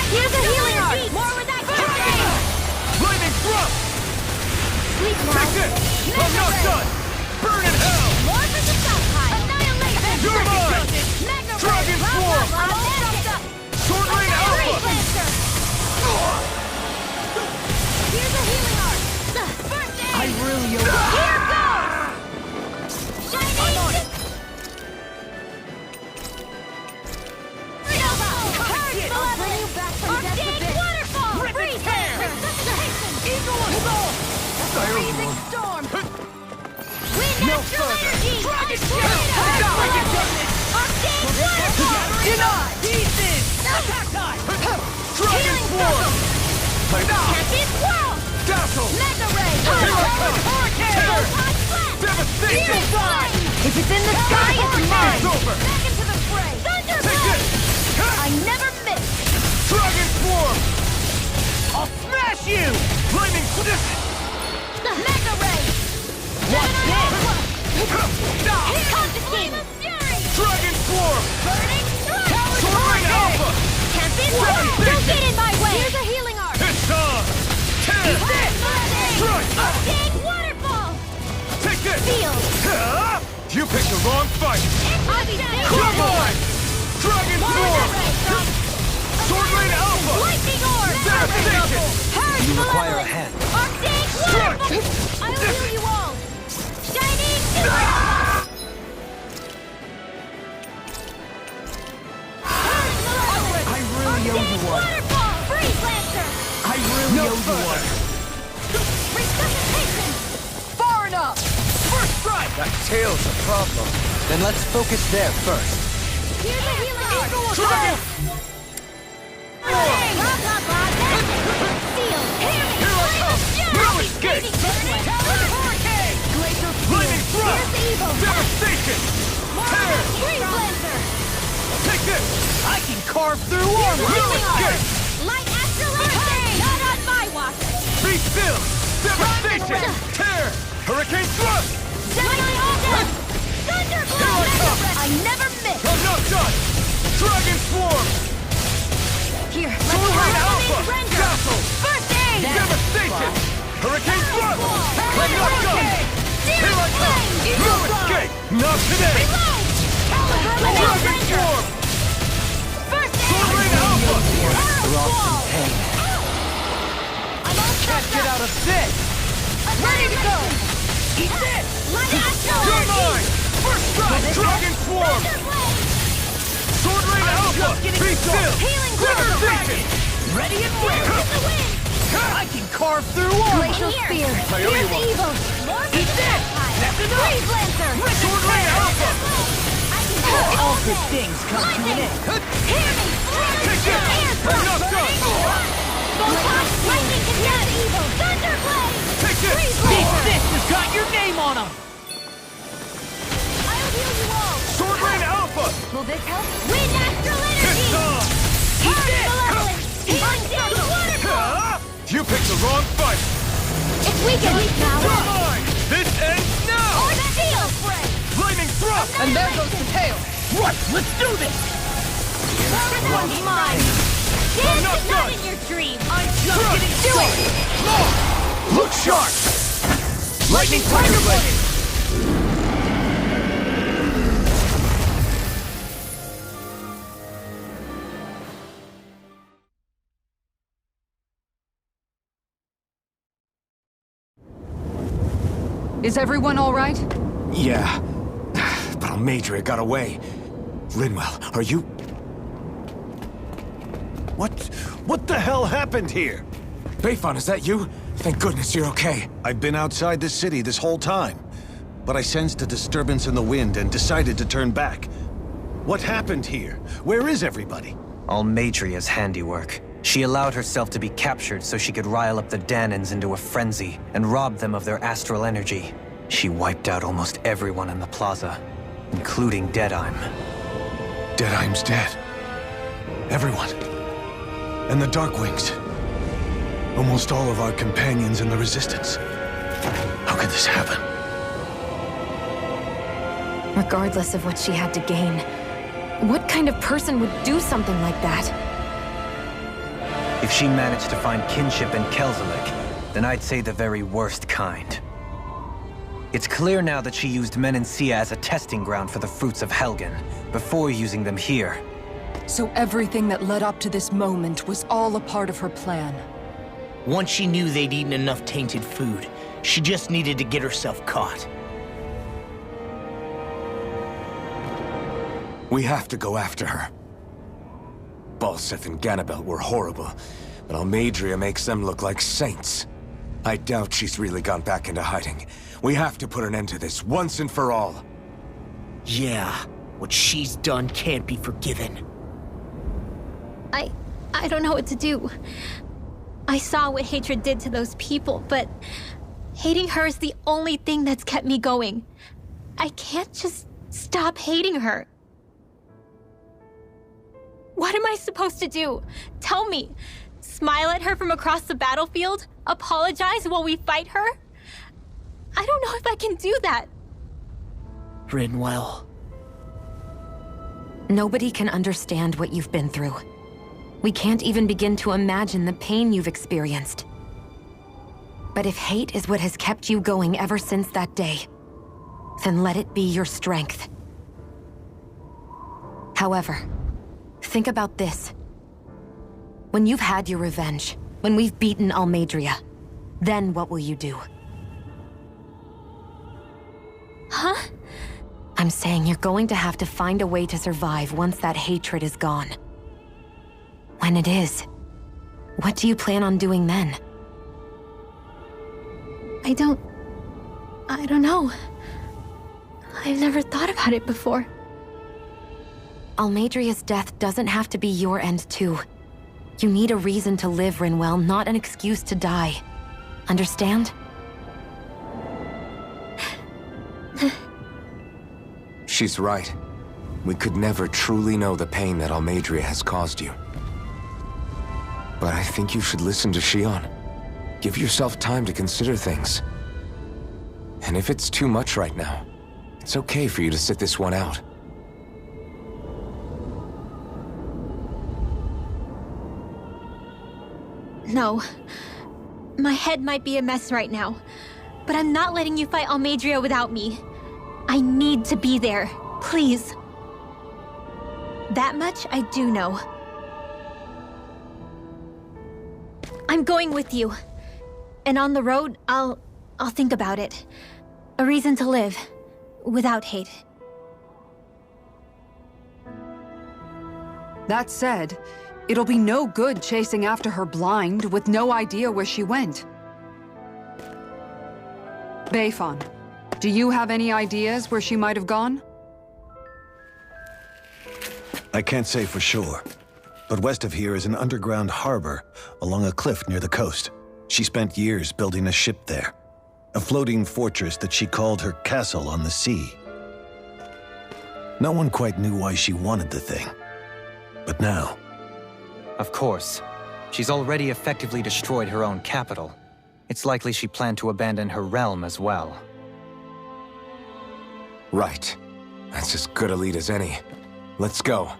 Here's a healing art! More with that Lightning Thrust! Sleep now! Take this! I'm not done! Burn in hell! More for the stockpile! Annihilation! You're mine! Mega Ray! Dragon Swarm! I'm all stuffed up! Sword Rain Alpha! Lancer! Here's a healing art! First aid! I really owe Here goes! Shiny! I'll bring you back from death to bit! Waterfall! Freeze! Resuscitation! Eagle Assault! Freezing storm! Wind No astral further. energy! Dragon Tornado! Arcane waterfall! Deny! Pieces! Attack time! Dragon Healing Swarm! Tempest Swirl! Dazzle! Mega Ray! Hurricane! Photon Blast! Devastation! Flame! If it's in the sky, it's mine! It's over! Back into the fray! Thunder Take Blast! this! I never miss! Dragon Swarm! I'll smash you! Lightning Swift! Mega Ray! Watch this! Confiscated! Dragon Swarm! Burning Strike! Sword Rain Alpha! Tempest What? Swirl! Don't get in my way! Here's a healing art! It's on! Tear! Strike! Arcane waterfall! Take this! Field! You picked the wrong fight! Come on! Dragon Swarm! Sword Rain Alpha! Lightning Orb! Devastation! Purge You require a malevolence! hand. Arcane Strike! waterfall! I'll heal you all! Shining Supernova! Purge malevolence! I really owe you one. Waterfall! Freeze Lancer! I really owe you one. Resuscitation! Far enough! First strike! That tail's a problem. Then let's focus there first. Here's a healing art! Dragon! Blah, blah, blah, that's it! Seal! Here I come! No escape! Hurricane! Glacial Lightning Thrust! Here's the evil! Devastation! Tear! Freeze Lancer! Take this! I can carve through armor! No escape! Light Astral Hurricane! Not on my watch! Be still! Devastation! Tear! Hurricane Thrust! Lightning Alpha! Thunder Blast! I never miss! I'm not done! Dragon Swarm! Here, let Sword me Rain help! Alpha! Render! Dazzle! First aid! Devastation! Hurricane Thrust! I'm not done! Here Searing I come! Flame! No escape! Not today! Reload! Caliber Dragon Render! Swarm! First Sword aid! Rain Alpha! Arrow Wall! Pain. I'm all Can't set get up! out of this! I'm ready to go! Eat this! Light Astral You're Energy! mine! First strike! Dragon Swarm! Thunder Blade! Sword Rain Alpha! just getting Be still! Healing Devastation! Ready and Here's ready! the wind! I can carve through armor! Glacial Spear! Here's evil! Eat this! That's enough! Freeze Lancer! Sword Ray Alpha! All good things come to an end. Hear me! Air Enough done! Photon! Lightning Condemned! Evil! Thunderblade! Take this! Freeze This Lancer! fist has got your name on him! I'll heal you all! Sword Ray Alpha! Will this help? Wind Astral Energy! It's on! Eat this! Healing Daily Waterfall! You picked the wrong fight! It's weakened! Now You're mine! This ends now! Or Steel Spray! Lightning thrust! And there goes the tail! Right, let's do this! This one's mine! Dance not is not done. in your dream! I'm just getting started! Look sharp! Lightning Tiger Blade! Is everyone all right? Yeah. But Almadria got away. Linwell, are you... What the hell happened here? Bayfon, is that you? Thank goodness you're okay. I've been outside the city this whole time, but I sensed a disturbance in the wind and decided to turn back. What happened here? Where is everybody? Almadria's handiwork. She allowed herself to be captured so she could rile up the Danans into a frenzy and rob them of their astral energy. She wiped out almost everyone in the plaza, including Deadheim. Deadheim's dead. Everyone. And the Darkwings. Almost all of our companions in the Resistance. How could this happen? Regardless of what she had to gain, what kind of person would do something like that? If she managed to find kinship in Kelzelik, then I'd say the very worst kind. It's clear now that she used Menancia as a testing ground for the fruits of Helgen, before using them here. So everything that led up to this moment was all a part of her plan. Once she knew they'd eaten enough tainted food, she just needed to get herself caught. We have to go after her. Balseth and Ganabelt were horrible, but Almadria makes them look like saints. I doubt she's really gone back into hiding. We have to put an end to this once and for all. Yeah, what she's done can't be forgiven. I don't know what to do. I saw what hatred did to those people, but hating her is the only thing that's kept me going. I can't just stop hating her. What am I supposed to do? Tell me. Smile at her from across the battlefield? Apologize while we fight her? I don't know if I can do that. Rinwell. Nobody can understand what you've been through. We can't even begin to imagine the pain you've experienced. But if hate is what has kept you going ever since that day, then let it be your strength. However, think about this. When you've had your revenge, when we've beaten Almadria, then what will you do? Huh? I'm saying you're going to have to find a way to survive once that hatred is gone. When it is, what do you plan on doing then? I don't know. I've never thought about it before. Almadria's death doesn't have to be your end too. You need a reason to live, Rinwell, not an excuse to die. Understand? She's right. We could never truly know the pain that Almadria has caused you. But I think you should listen to Shion. Give yourself time to consider things. And if it's too much right now, it's okay for you to sit this one out. No. My head might be a mess right now, but I'm not letting you fight Almadria without me. I need to be there, please. That much I do know. I'm going with you. And on the road, I'll think about it. A reason to live, without hate. That said, It'll be no good chasing after her blind, with no idea where she went. Beifan, do you have any ideas where she might have gone? I can't say for sure, but west of here is an underground harbor along a cliff near the coast. She spent years building a ship there, a floating fortress that she called her castle on the sea. No one quite knew why she wanted the thing, but now... Of course. She's already effectively destroyed her own capital. It's likely she planned to abandon her realm as well. Right. That's as good a lead as any. Let's go.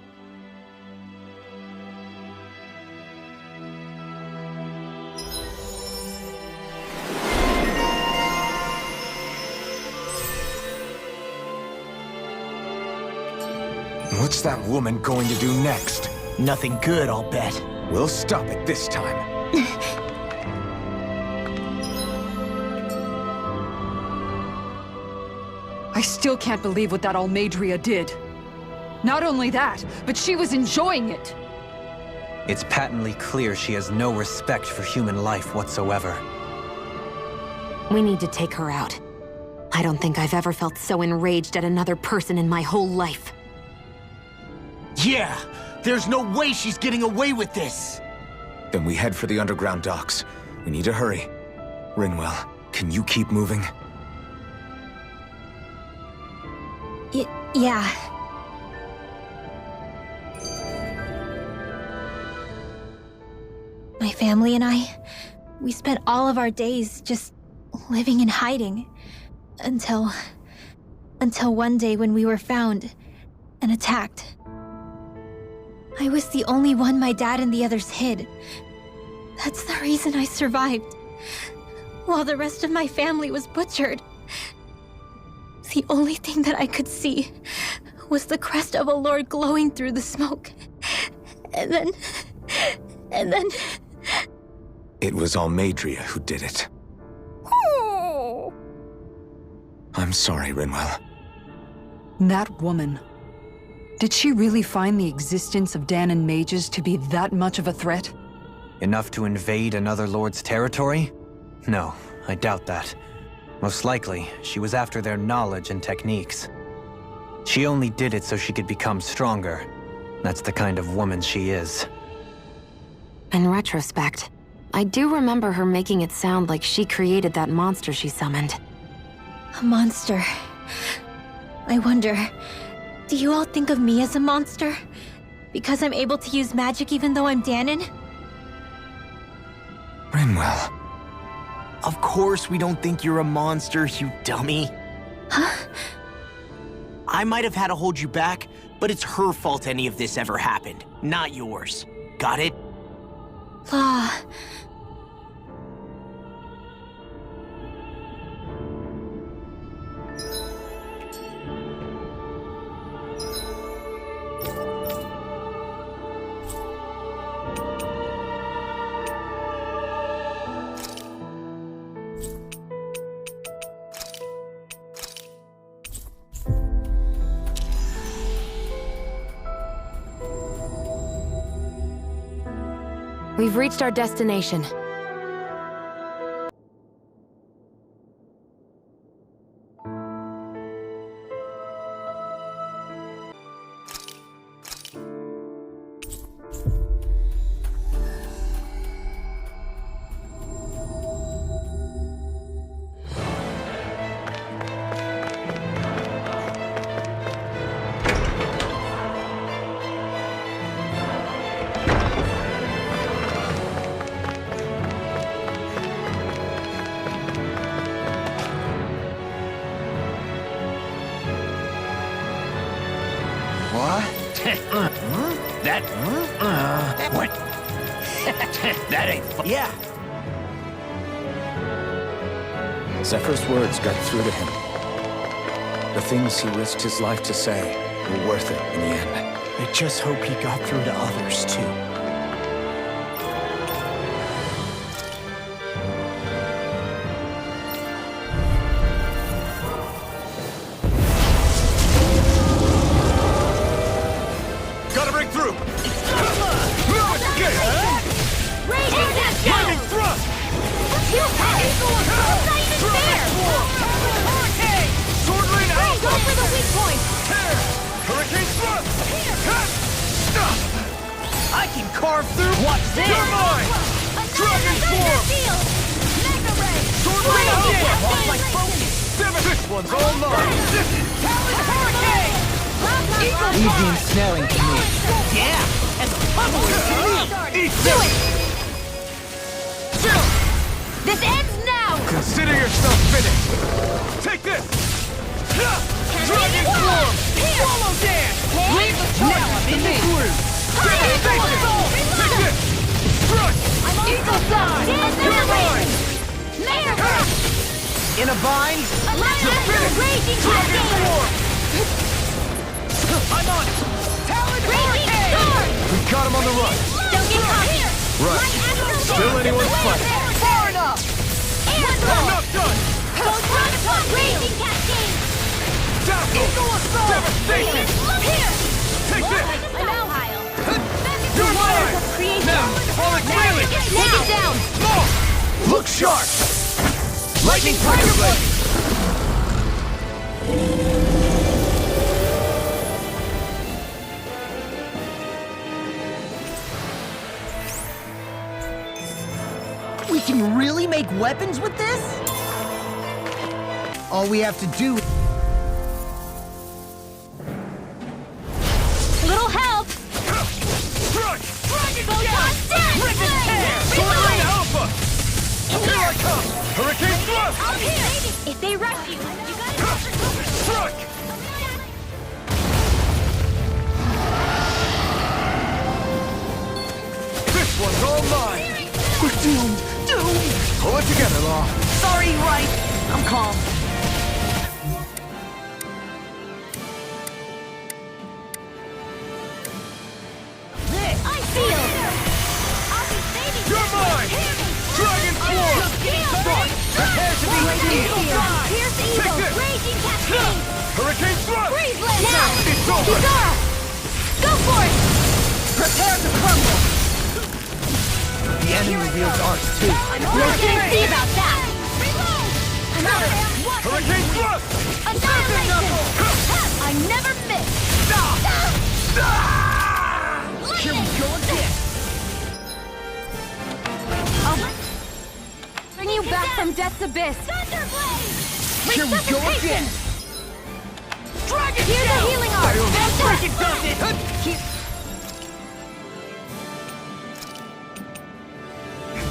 What's that woman going to do next? Nothing good, I'll bet. We'll stop it this time. I still can't believe what that Almadria did. Not only that, but she was enjoying it. It's patently clear she has no respect for human life whatsoever. We need to take her out. I don't think I've ever felt so enraged at another person in my whole life. Yeah! There's no way she's getting away with this! Then we head for the underground docks. We need to hurry. Rinwell, can you keep moving? Yeah. My family and I, we spent all of our days just living in hiding. Until one day when we were found and attacked. I was the only one my dad and the others hid. That's the reason I survived. While the rest of my family was butchered. The only thing that I could see was the crest of a lord glowing through the smoke. And then... It was Almadria who did it. I'm sorry, Rinwell. That woman. Did she really find the existence of Danon mages to be that much of a threat? Enough to invade another lord's territory? No, I doubt that. Most likely, she was after their knowledge and techniques. She only did it so she could become stronger. That's the kind of woman she is. In retrospect, I do remember her making it sound like she created that monster she summoned. A monster. I wonder, do you all think of me as a monster? Because I'm able to use magic even though I'm Danon? Rinwell. Of course we don't think you're a monster, you dummy. Huh? I might have had to hold you back, but it's her fault any of this ever happened, not yours. Got it? Law. We've reached our destination. What? That ain't fun. Yeah. Zephyr's words got through to him. The things he risked his life to say were worth it in the end. I just hope he got through to others, too. Gotta break through! Move it! Raging Lightning thrust! Too high! It's not even fair! Hurricane! Sword Rain Alpha! Go for the weak point! Tear! Hurricane thrust! I can carve through. Watch this. You're mine! Dragon Swarm! Mega Ray! Sword Rain Alpha! Lost my focus. This one's all mine! Hurricane! Easy ensnaring to me. Yeah, and the puzzle is to me. Eat Do this! it! This ends now! Consider yourself finished! Take this! Dragon Swarm! Swallow dance. Leave the now I'm in the groove. Devastation! Take this! Crush! Eagle Side! You're mine! Mayor Crush! In a bind. Raging Dragon Cascade! Swarm! I'm on it. Talon Raging Storm! We got him on the run! Don't get caught here! Right. Still anyone's fight. Far enough. Air I'm Thrust! not done! Raging Cascade! Dazzle! Devastation! Look here! Take this! I know, Kyle. You're mine! Creation! Fall it clearly! Take it down! Look sharp! Lightning Tiger Blade! We can really make weapons with this? All we have to do. Little help! Crush! Rip and tear! Sword Rain Alpha! Here I come! Hurricane Thrust! I'm here! If they rush you, you gotta Struck! This one's all mine! We're doomed. Doomed. Pull it together, Law. Sorry, right. I'm calm. I feel! I'll be saving You're mine! Dragon Swarm! Prepare to be healed! Here's Take Eagle! this! Raging Cascade! Hurricane Thrust! Freeze Laser! Now! It's over! Kizara! Go for it! Prepare to crumble. The enemy wields arts too. We'll see about that! Reload! Another! Hurricane Thrust! Annihilation! I never miss! Here we go again. Bring you back from death's abyss. Thunderblade! Here we go again. Dragon Here's a healing art! Freaking does it.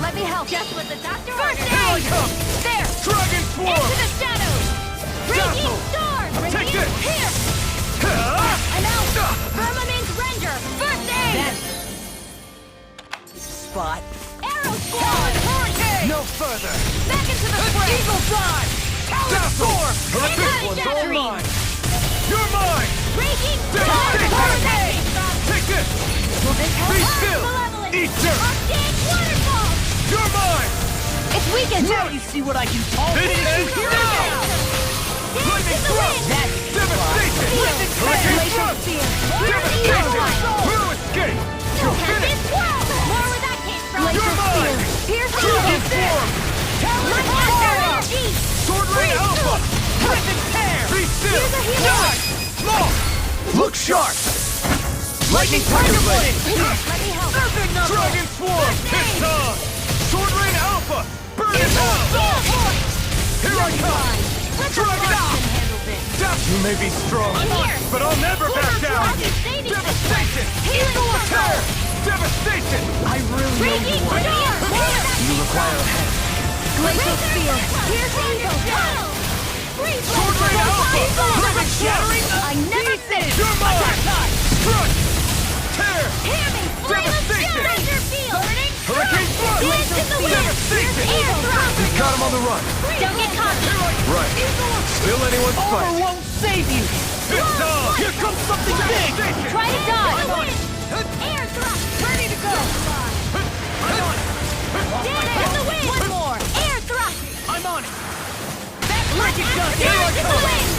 Let me help. Just what the doctor Here ordered! I come! There! Dragon Swarm! Into the shadows! Raging Dazzle! Storm! Take this! Here! And now, Firmament's Ranger! First aid! Spot. Arrow Squad! Hurricane! No further. Back into the fray! Eagle Drive. Dazzle! This one's all Shattering! mine! You're mine! Raging Devastation! Hurricane! Take this! Be still! Malevolent! Eat dirt! Arcane Waterfall! You're mine! It's weakened! Now you see what I can do. This ends now! Lightning Thrust! That's Devastation! Hurricane Thrust! Devastation! We'll escape! You're finished! More where that came from! You're mine! Here's the Dragon Swarm! energy! Sword Rain Alpha! Rip and tear. Be still! Here's a healing art! Law! Look sharp! Lightning Tiger Blade! Let me help! Dragon Swarm! It's on! Sword Rain Alpha! Burn it out! Here I come! Dragon Out! You may be strong, but I'll never back down! Devastation! Tear! Devastation! I really know you want it. You require a hand. Glacial Spear! Here's Eagle! Sword Rain Alpha! Perfect shattering! I never miss! You're mine! Crush! Tear! Hear me! Devastation! Ranger Field! Burning! Hurricane Thrust! Blitz in the wind! Devastation! Air Thrust! He's got him on the run! Don't get caught! Right. Still anyone's Armor fight. won't save you. It's on! Here comes something big. Try to dodge! Air Thrust! Ready to go! Damage in the wind! One more! Air Thrust! I'm on it. Damage in the wind!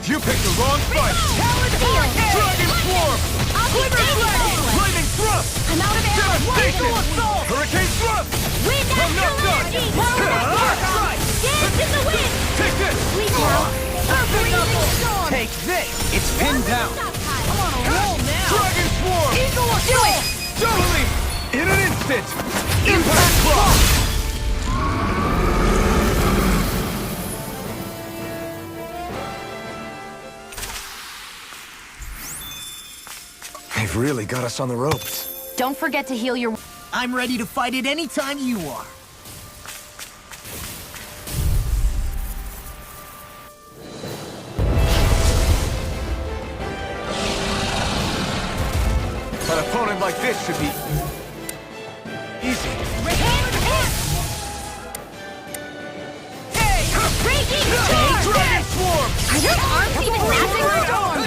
You picked the wrong fight! Talon Field! Dragon Swarm! I'll keep taking Lightning Thrust! I'm out of arrows! down. I'm on a roll now! Dragon Swarm! Eagle Assault! Totally! In an instant! Impact Block! They've really got us on the ropes. Don't forget to heal your... I'm ready to fight it anytime you are. An opponent like this should be... easy. Dragon Swarm! Are your arms even matching the storm?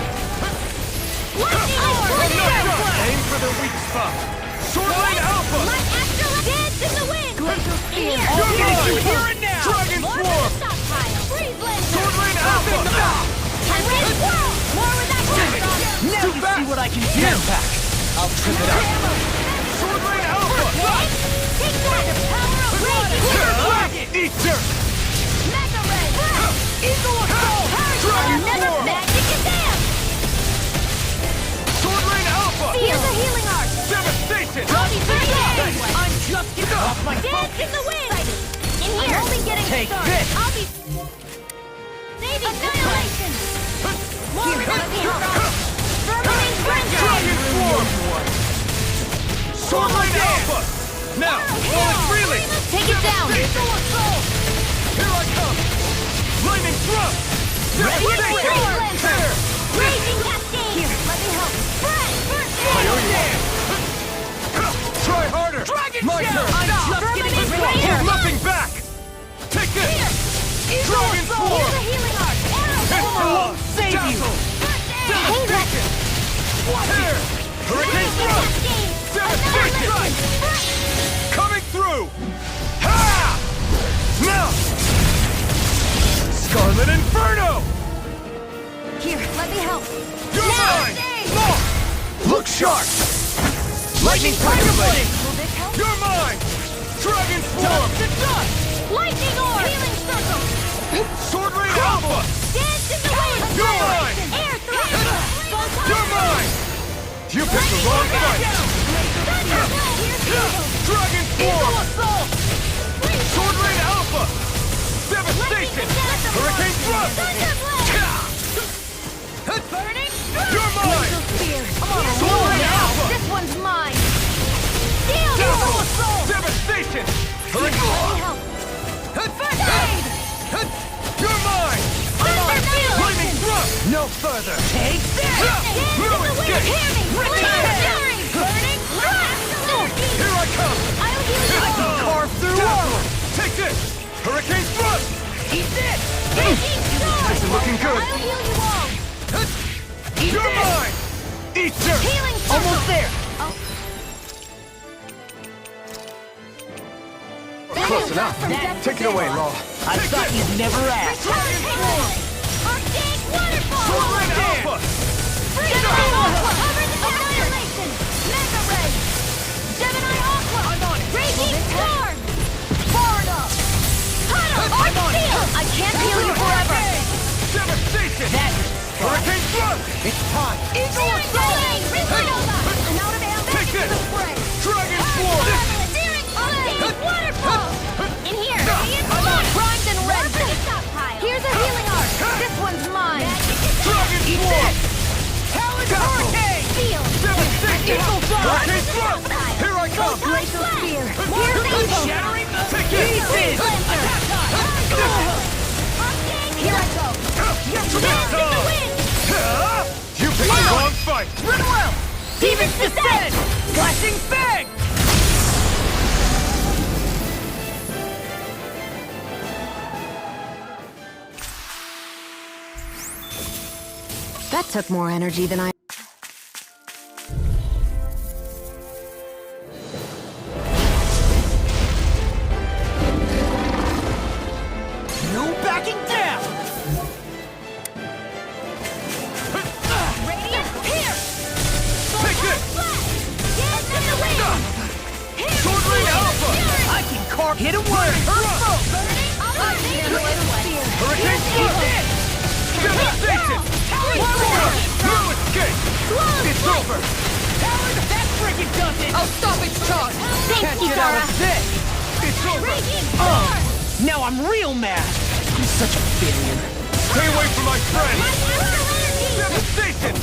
Aim for the weak spot. Swordblade Alpha! My extra dance in the wind! Here! You're mine! Here and now! Dragon Swarm! Swordblade Alpha! More with that Now you see what I can do! I'll trip it up. Swordblade Alpha! Take that! Power of rage! Eat dirt! Mega ray! Eagle assault! Dragon Never Swarm! magic and dance! Swordblade Alpha! Here's a healing arc! Devastation! I'll be pretty good! I'm just getting off my Dance in the wind! In here! I'm only getting Take started! this. I'll be... Annihilation! More with that Vermine Frenzy! Dragon Swarm! Swordblade Alpha! Now, roll it freely! Take it down! Eagle Assault! Here I come! Lightning Thrust! Devastation! Here! Raging Cascade! Here, let me help! Spread! First Try harder! Dragon My Shell! turn! I'm just getting Vermine ready! Hold nothing back! Take this! Dragon Swarm! Here's a healing arc! Hit the wall! Save you! Devastation! Here! Hurricane Thrust! Devastation! Coming through! Ha! Now! Scarlet Inferno! Here, let me help! You're mine! Look sharp! Lightning Tiger Blade! Will this help? You're mine! Dragon Swarm! Lightning orb! Healing circle! Sword Rain Alpha! Dance in the wind! You're mine! Air thrust! You're mine! You picked the wrong fight! Dragon Swarm! Sword Rain Alpha! Devastation! Hurricane Thrust! Burning! You're mine! Spear! Sword Rain Alpha! This one's mine! Steel! Devastation! Let me help! First aid! You're mine! Lightning Thrust! No further! Take this! No escape! Burning! Here I come! I'll heal you all! Carve through Dazzle! armor! Take this! Hurricane Thrust! Eat this! This is looking good! I'll heal you all! You're mine! Eat dirt! Healing circle! Almost there! Close enough. Take it away, Law. I thought you'd never ask! Arctic waterfall! Sword Rain Alpha! Gemini Aqua! Annihilation! Mega Ray! Gemini Aqua! I'm on it! Raging Storm! Far enough! Huddle! Arc Seal! I can't heal you forever! Devastation! Hurricane Thrust! It's time! Eagle Assault! Supernova! I'm out of ammo! Take this! Spray! Dragon Swarm! Arctic waterfall! In here! Primed and ready! Here's a healing arc! This one's mine! Dragon Swarm! Talon's Hurricane! Steel! Devastation! Hurricane Thrust! Here I come! Glacial Spear! Here's Eagle! Shattering the Take this! Here I go! Dance in the wind! You picked the wrong fight! Runaway! Demon's Descent! Flashing Fang! That took more energy than I... No backing down! Radiant Pierce! Take this! Dance in the wind! Sword Rain Alpha! I can carve hit him where it hurts most! Hurricane Thrust! Devastation! Warrior! No escape! It's over! Talon, that freaking does it! I'll stop its charge! Thanks, Kisara! It's over! Raging storm! Now I'm real mad! I'm such a failure. Stay away from my friend! My astral energy! Devastation!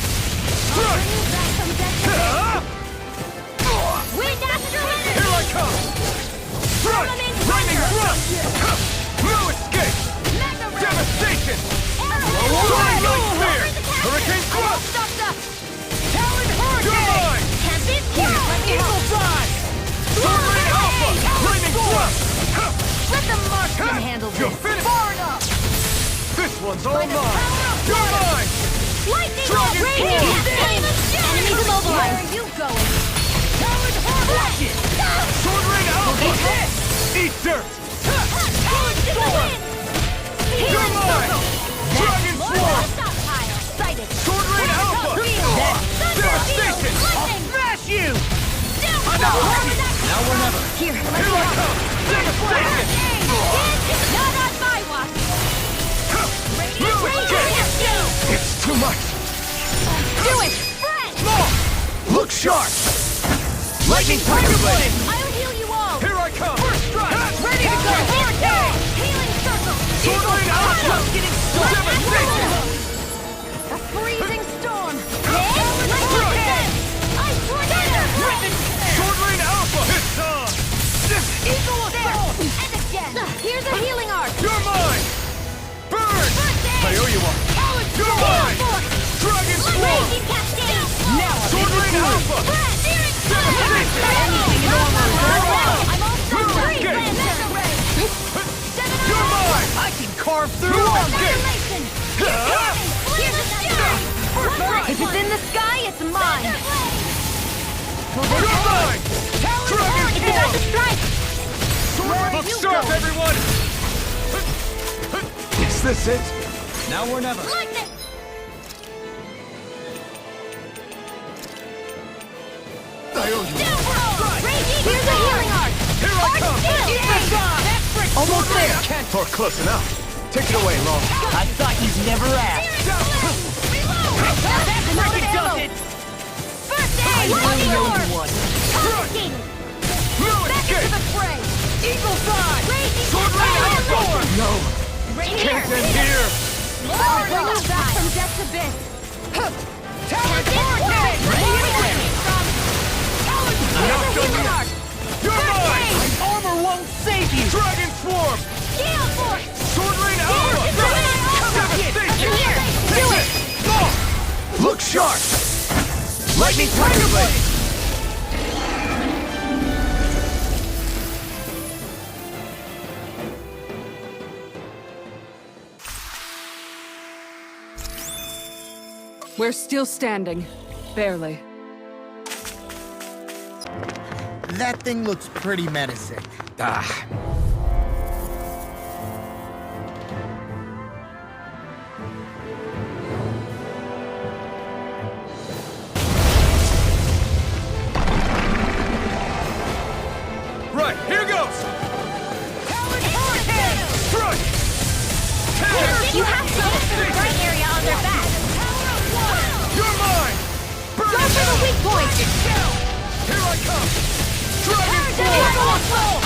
Bring you back from death to wind astral energy! Here I come! Thrust! Lightning thrust! No escape! Mega ray! Devastation! Arrow! Soaring light spear! Hurricane thrust! Stop the Talon You're hurricane! mine! Tempest Fury! Eagle fly! Sword Rain Alpha! Lightning thrust! Let the marksman Ha! handle You're this! finished! Far enough! This one's all By the mine! power of You're mine! Lightning Dragon raging! Force! Enemies immobilized! Where are you going? Talon hurricane! Sword Rain Alpha! Eat dirt! Talon storm! You're Healing mine! circle! Dragon Swarm! Stockpile! Sighted! Sword Rain Alpha! Devastation! Lightning! Smash you! Now or never. Here, Here I come! Devastation! not on my watch! It's too much! Do it! Friend! Look sharp! Lightning Tiger Blade! I'll heal you all! Here I come! First strike! Ready to go! Hurricane! Healing circle! Sword Rain Alpha! Devastation! A freezing storm! Hurricane! Ice tornado! Sword Rain Alpha! It's on! Eagle assault! And again! Here's a healing arc! You're mine! Burn! First aid! I owe you one! You're mine! Dragon Swarm! Raging cascade! Now Sword Rain Alpha! I'm all set! Hurricane! Green Mega Ray! You're mine! I can carve through You're them! Annihilation! Here's the fury! If it's in the sky, it's mine! You're mine! Dragon It's about to strike! Look sharp, everyone! Is this it? Now or never. Lightning! I owe you. Down roll! Raging! Here's the healing arc! Here I come! Almost there! Or close enough. Take it away, Long. I thought you'd never ask! That freaking does it! First I aid! really owe Lightning you orb! one! Confiscated! No Back into escape! the fray! Eagle fly! Raging! Sword Rain Alpha! No! Right Can't end here! I'll bring you back from death's abyss! Talon hurricane! Not done yet! You're mine! Armor won't save you! Dragon Swarm! Gale Force! Sword Rain Alpha! Devastation! Do it! Look sharp! Lightning Tiger Blade! We're still standing. Barely. That thing looks pretty menacing. Right, here goes! Strike! You have to get to the right area on their back! You're mine! Burn Go it for the down! weak point! Here I come! Dragon Dragon Swarm!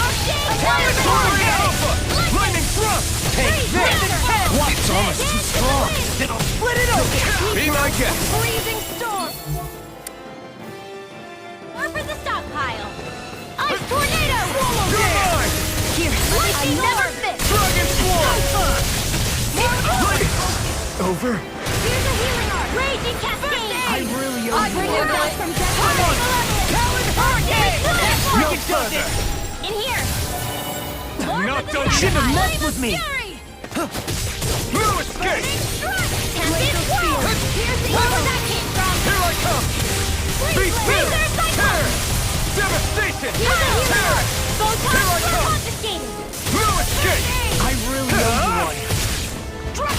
Sword Rain Alpha! Lightning Thrust! Take this! It's almost too strong! It'll split it open! Be my guest! Freezing storm! Or for the stockpile! Ice tornado! You're mine! Here, I never fit! Dragon Swarm! Over? Here's a healing arc! Raging cascade! I really owe I you bring one! you back from death! Talon hurricane! No Freaking does further! it! In here! More Not for the done yet. Shouldn't have stockpile. messed with me! Fury! No escape! Tempest Fury! Here's the where that came from! Here I come! Be still! Terror! Devastation! Terror! Photons confiscated! No escape! I really owe you one!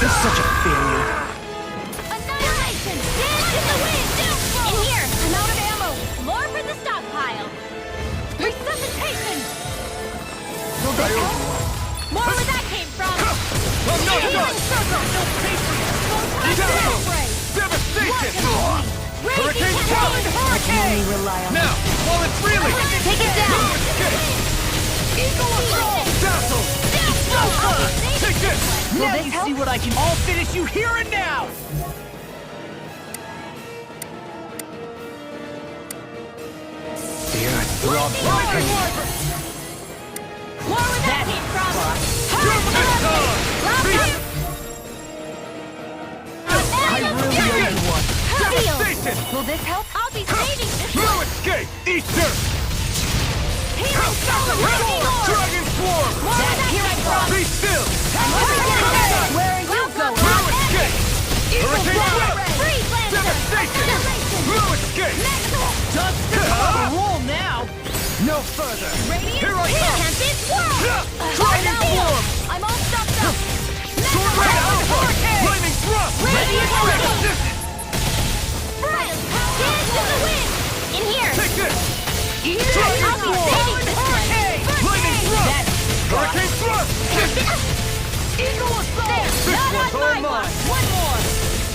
This is such a failure! Annihilation! Dance in the wind! In here! I'm out of ammo! More for the stockpile! Resuscitation! More where that came from! I'm not Healing done! circle! No space for you! Photon Down. spray! Devastation! Hurricane Challenge! Hurricane! Now, while it's reeling! Take it down! Eagle Assault! Dazzle! Take this! Now you see what I can... I'll finish you here and now! The earth throbs like pain. More with that heat from! I really owe you one. Devastation! Will this help? I'll be saving this No one! escape! Easter! Healing Celebrating Orb! Dragon Swarm! Here I come! Be still! Where are you going? No escape! Hurricane Swarm! Freeze Lancer! Devastation! No escape! Just roll now! No further! Radiant Here I come! Tempest Whirl! Dragon Swarm! I'm all stuffed up! Sword Ray Alpha! Flaming Thrust! Radiant Devastation! Dance to the wind! In here! Take this! Dragon Dragon Swarm! Flaming Thrust! Hurricane Thrust! Eagle Assault! This one's all mine! One more!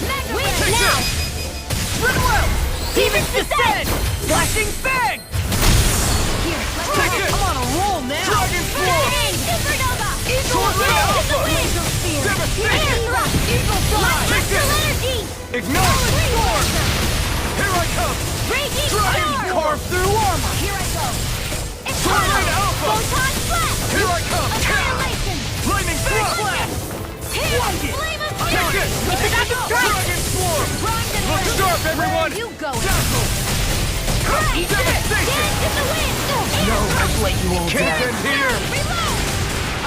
Mega Ray! Take Now! this! Runaway! Demons descend! Flashing Fang! Here, Take it! I'm on a roll now! Dragon Swarm! Supernova! Sword Ray Alpha! Devastation! Devastation! Eagle Fly! Take this! Energy! Ignite! Storm! Here I come! Raging Dragon Storm! Carve through armor! Here I go! Sword Ray Alpha! Photon Blast! Here I come! Annihilation! Flaming Thrust! Here! Flame of Take Fury! it! It's about to strike! Dragon Swarm! Grind and Look rage! sharp, everyone! Where are you going? Dazzle! Right! Devastation! Dance in the wind! No, I've let you all Can't down. end here! Reload!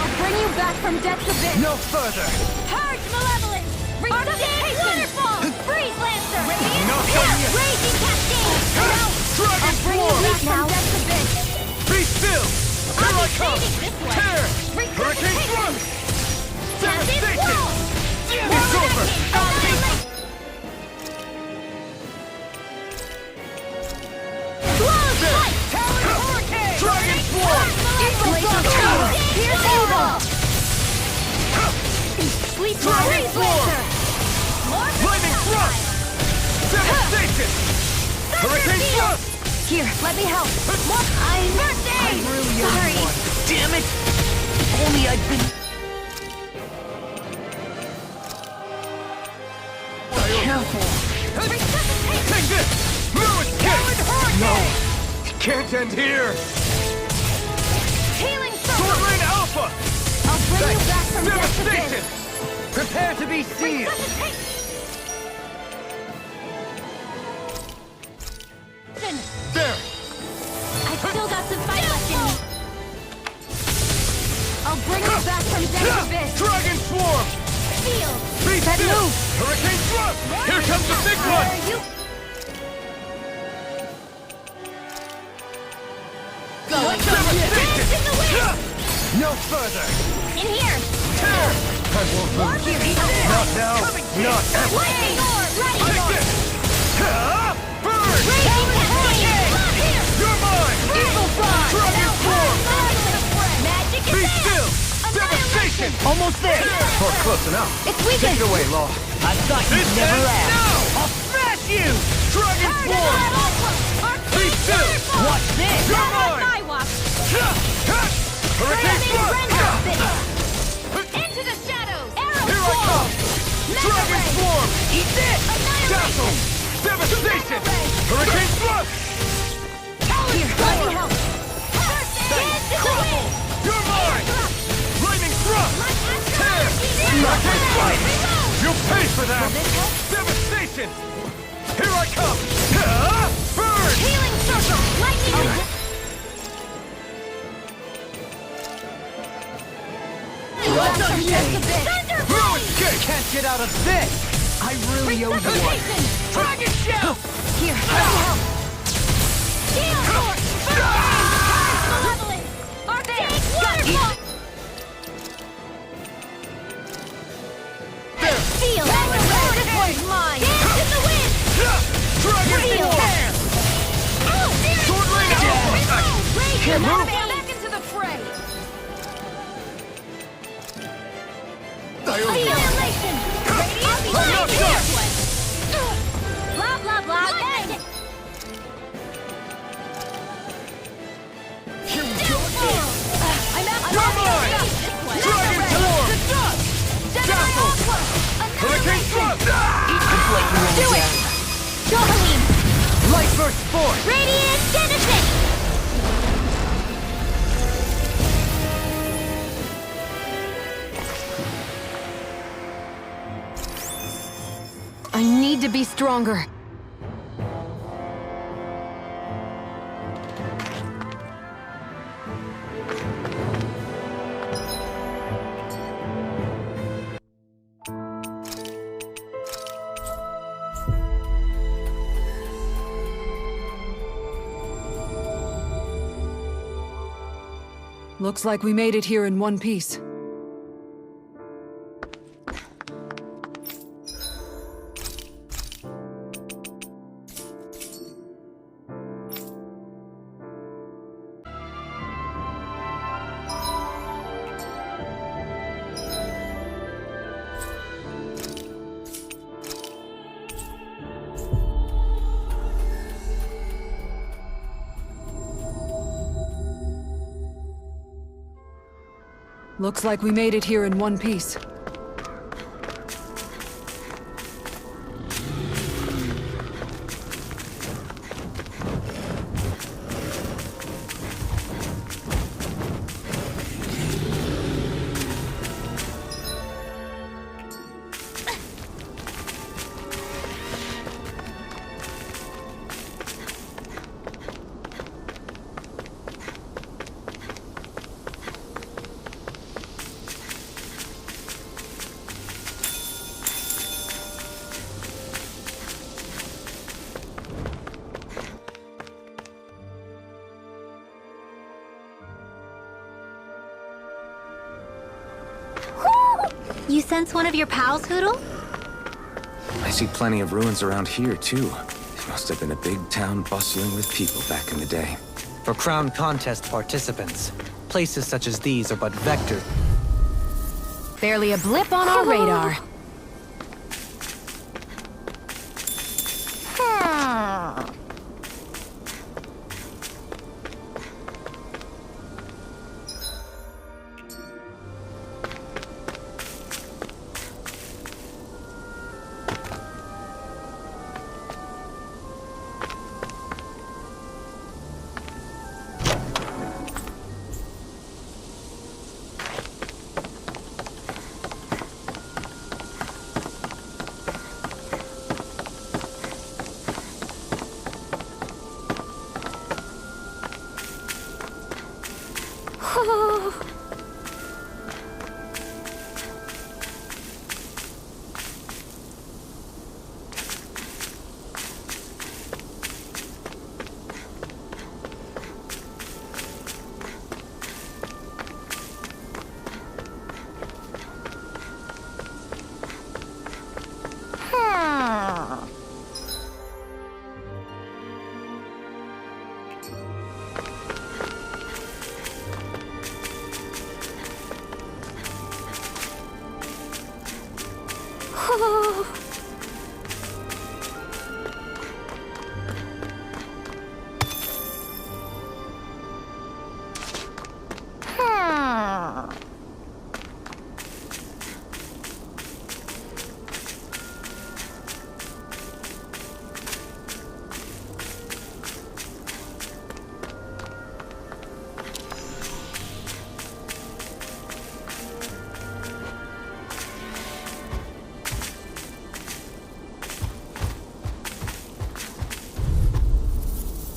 I'll bring you back from death's abyss! No further! Purge Malevolence! Resuscitation! Waterfall! Freeze Lancer! Radiant Not Spear! done yet. Raging Cascade! Now! Dragon Bring you Swarm! back from death's abyss! Be still! Here I come! saving this one. Tear! Hurricane Resuscitation! Thrust! Tempest Devastation! Whirl! It's over! Annihilate! Close Fight! Talon Hurricane! Dragon Swarm! Here's evil! Sleep Dragon Freeze Swarm! Lancer! Flaming Thrust! Devastation! Hurricane Thrust! Here, let me help. I'm sorry. Damn it! If only I'd been... Careful! Take this! No escape! No! It can't end here! Healing Sword Circle! Rain Alpha! I'll bring you back from death's Devastation! abyss. Prepare to be sealed! There! I've still got some fight left in me. I'll bring you back from death's abyss. Dragon Swarm! Feel. Be still! Hurricane Thrust! Here comes the big Where one! are you? Devastation! Dance in the wind! No further! In here! Tear! I won't lose. Not now, not ever! Lightning Orb! Ready! Take this! Burn! Raging Cascade! Not here! You're mine! Evil Fly! Dragon Swarm! Magic Be Attack! still! Devastation! Almost there! Or close enough. It's weakened! Take it away, Law. I thought you'd This never ends ask. now! I'll smash you! Dragon Swarm! Be still! Watch this! You're Not on mine! my watch! Hurricane Thrust! Into the shadows! Arrow Here I come! Dragon Swarm! Eat this! Dazzle! Devastation! Hurricane Thrust! Here, let me help! Dance in the wind! You're mine! Lightning Thrust! Tear! Hurricane Thrust! You'll pay for that! Devastation! Here I come! Burn! Healing Circle! Lightning! No escape! Can't get out of this! I really owe you one. Dragon Shell! Here, let me help! Steel Sword! Malevolence! Arctic Waterfall! There! Feel! This one's mine! Dance in the wind! Dragon Wheel! Swarm! Sword Rain Alpha! Rage! Can't move. Back into the fray! I owe you. Annihilation! I'm not done. Force forward! Radiant Genesis! I need to be stronger. Looks like we made it here in one piece. Looks like we made it here in one piece. You sense one of your pals, Hoodle? I see plenty of ruins around here, too. It must have been a big town bustling with people back in the day. For Crown Contest participants, places such as these are but vector. Barely a blip on our radar.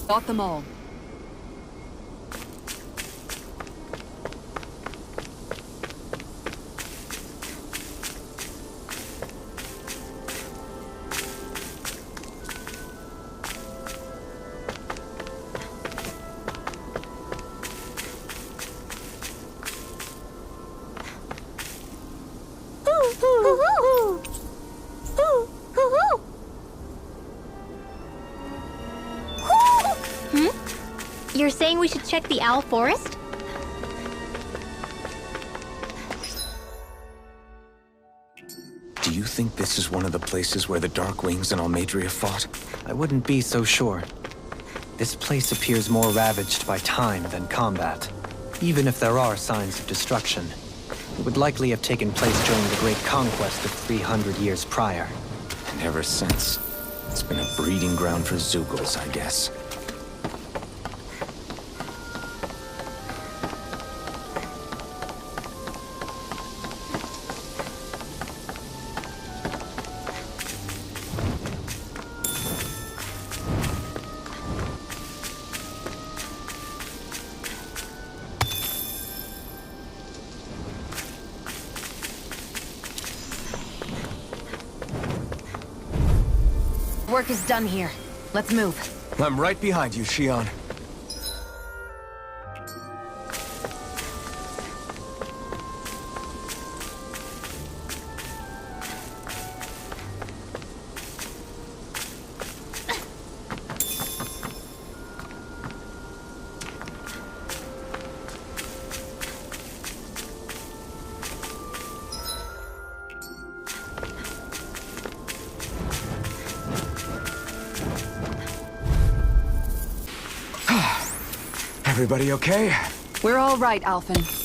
Got them all. You're saying we should check the Owl Forest? Do you think this is one of the places where the Dark Wings and Almadria fought? I wouldn't be so sure. This place appears more ravaged by time than combat. Even if there are signs of destruction, it would likely have taken place during the Great Conquest of 300 years prior. And ever since, It's been a breeding ground for Zoogles, I guess. Work is done here. Let's move. I'm right behind you, Shion. Everybody okay? We're all right, Alphen.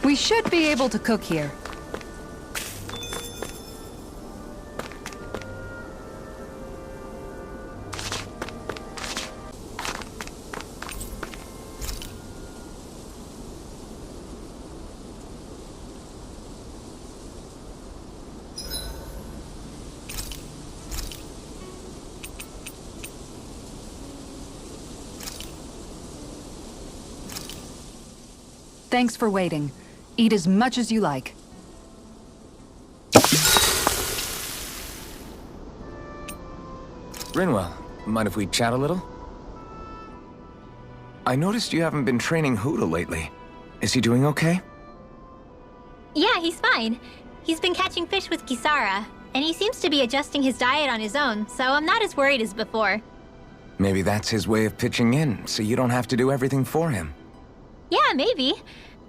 We should be able to cook here. Thanks for waiting. Eat as much as you like. Rinwell, mind if we chat a little? I noticed you haven't been training Hoodle lately. Is he doing okay? Yeah, he's fine. He's been catching fish with Kisara, and he seems to be adjusting his diet on his own, so I'm not as worried as before. Maybe that's his way of pitching in, so you don't have to do everything for him. Yeah, maybe.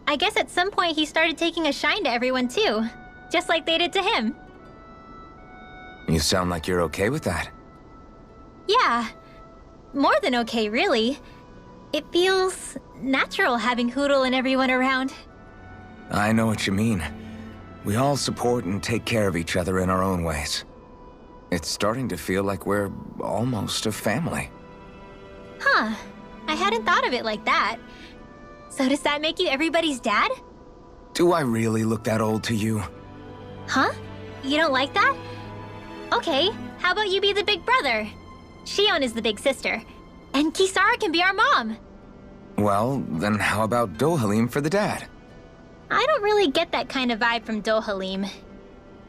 I guess at some point he started taking a shine to everyone too, just like they did to him. You sound like you're okay with that. Yeah, more than okay, really. It feels natural having Hoodle and everyone around. I know what you mean. We all support and take care of each other in our own ways. It's starting to feel like we're almost a family. Huh, I hadn't thought of it like that. So does that make you everybody's dad? Do I really look that old to you? Huh? You don't like that? Okay, how about you be the big brother? Shion is the big sister, and Kisara can be our mom. Well, then how about Dohalim for the dad? I don't really get that kind of vibe from Dohalim.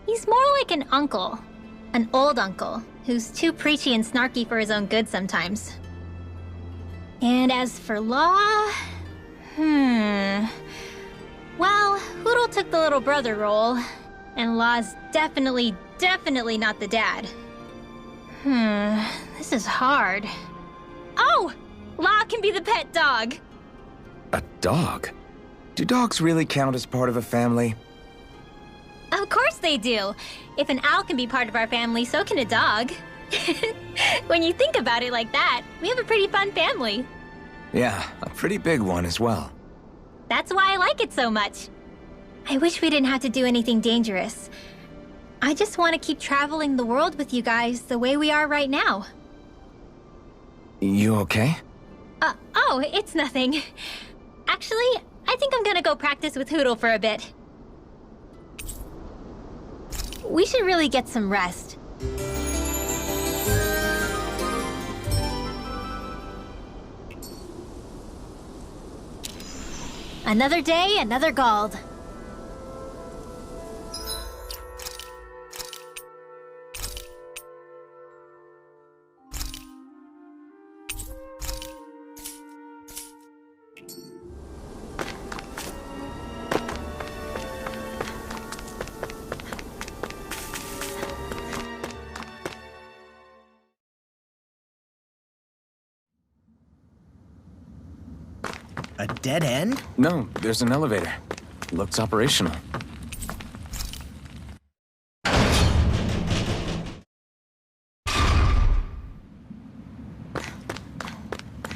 He's more like an uncle. An old uncle, who's too preachy and snarky for his own good sometimes. And as for Law... Well, Hoodle took the little brother role, and Law's definitely not the dad. This is hard. Oh! Law can be the pet dog! A dog? Do dogs really count as part of a family? Of course they do! If an owl can be part of our family, so can a dog. When you think about it like that, we have a pretty fun family. Yeah, a pretty big one as well. That's why I like it so much. I wish we didn't have to do anything dangerous. I just want to keep traveling the world with you guys the way we are right now. You okay? Oh, it's nothing. Actually, I think I'm gonna go practice with Hoodle for a bit. We should really get some rest. Another day, another Gald. A dead end? No, there's an elevator. Looks operational.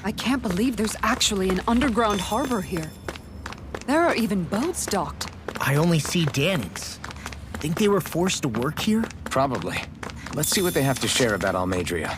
I can't believe there's actually an underground harbor here. There are even boats docked. I only see Danins. Think they were forced to work here? Probably. Let's see what they have to share about Almadria.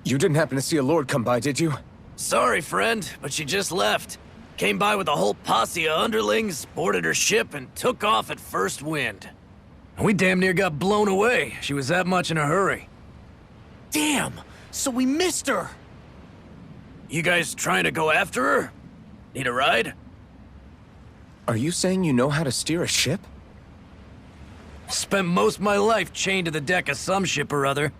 You didn't happen to see a lord come by, did you? Sorry, friend, but she just left. Came by with a whole posse of underlings, boarded her ship, and took off at first wind. We damn near got blown away. She was that much in a hurry. Damn! So we missed her! You guys trying to go after her? Need a ride? Are you saying you know how to steer a ship? Spent most of my life chained to the deck of some ship or other.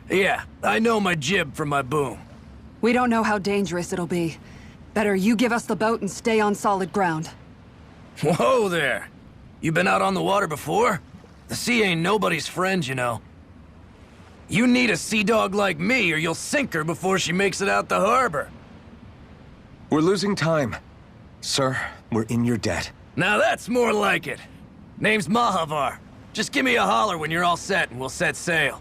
Yeah, I know my jib from my boom. We don't know how dangerous it'll be. Better you give us the boat and stay on solid ground. Whoa there! You been out on the water before? The sea ain't nobody's friend, you know. You need a sea dog like me, or you'll sink her before she makes it out the harbor. We're losing time. Sir, we're in your debt. Now that's more like it. Name's Mahavar. Just give me a holler when you're all set and we'll set sail.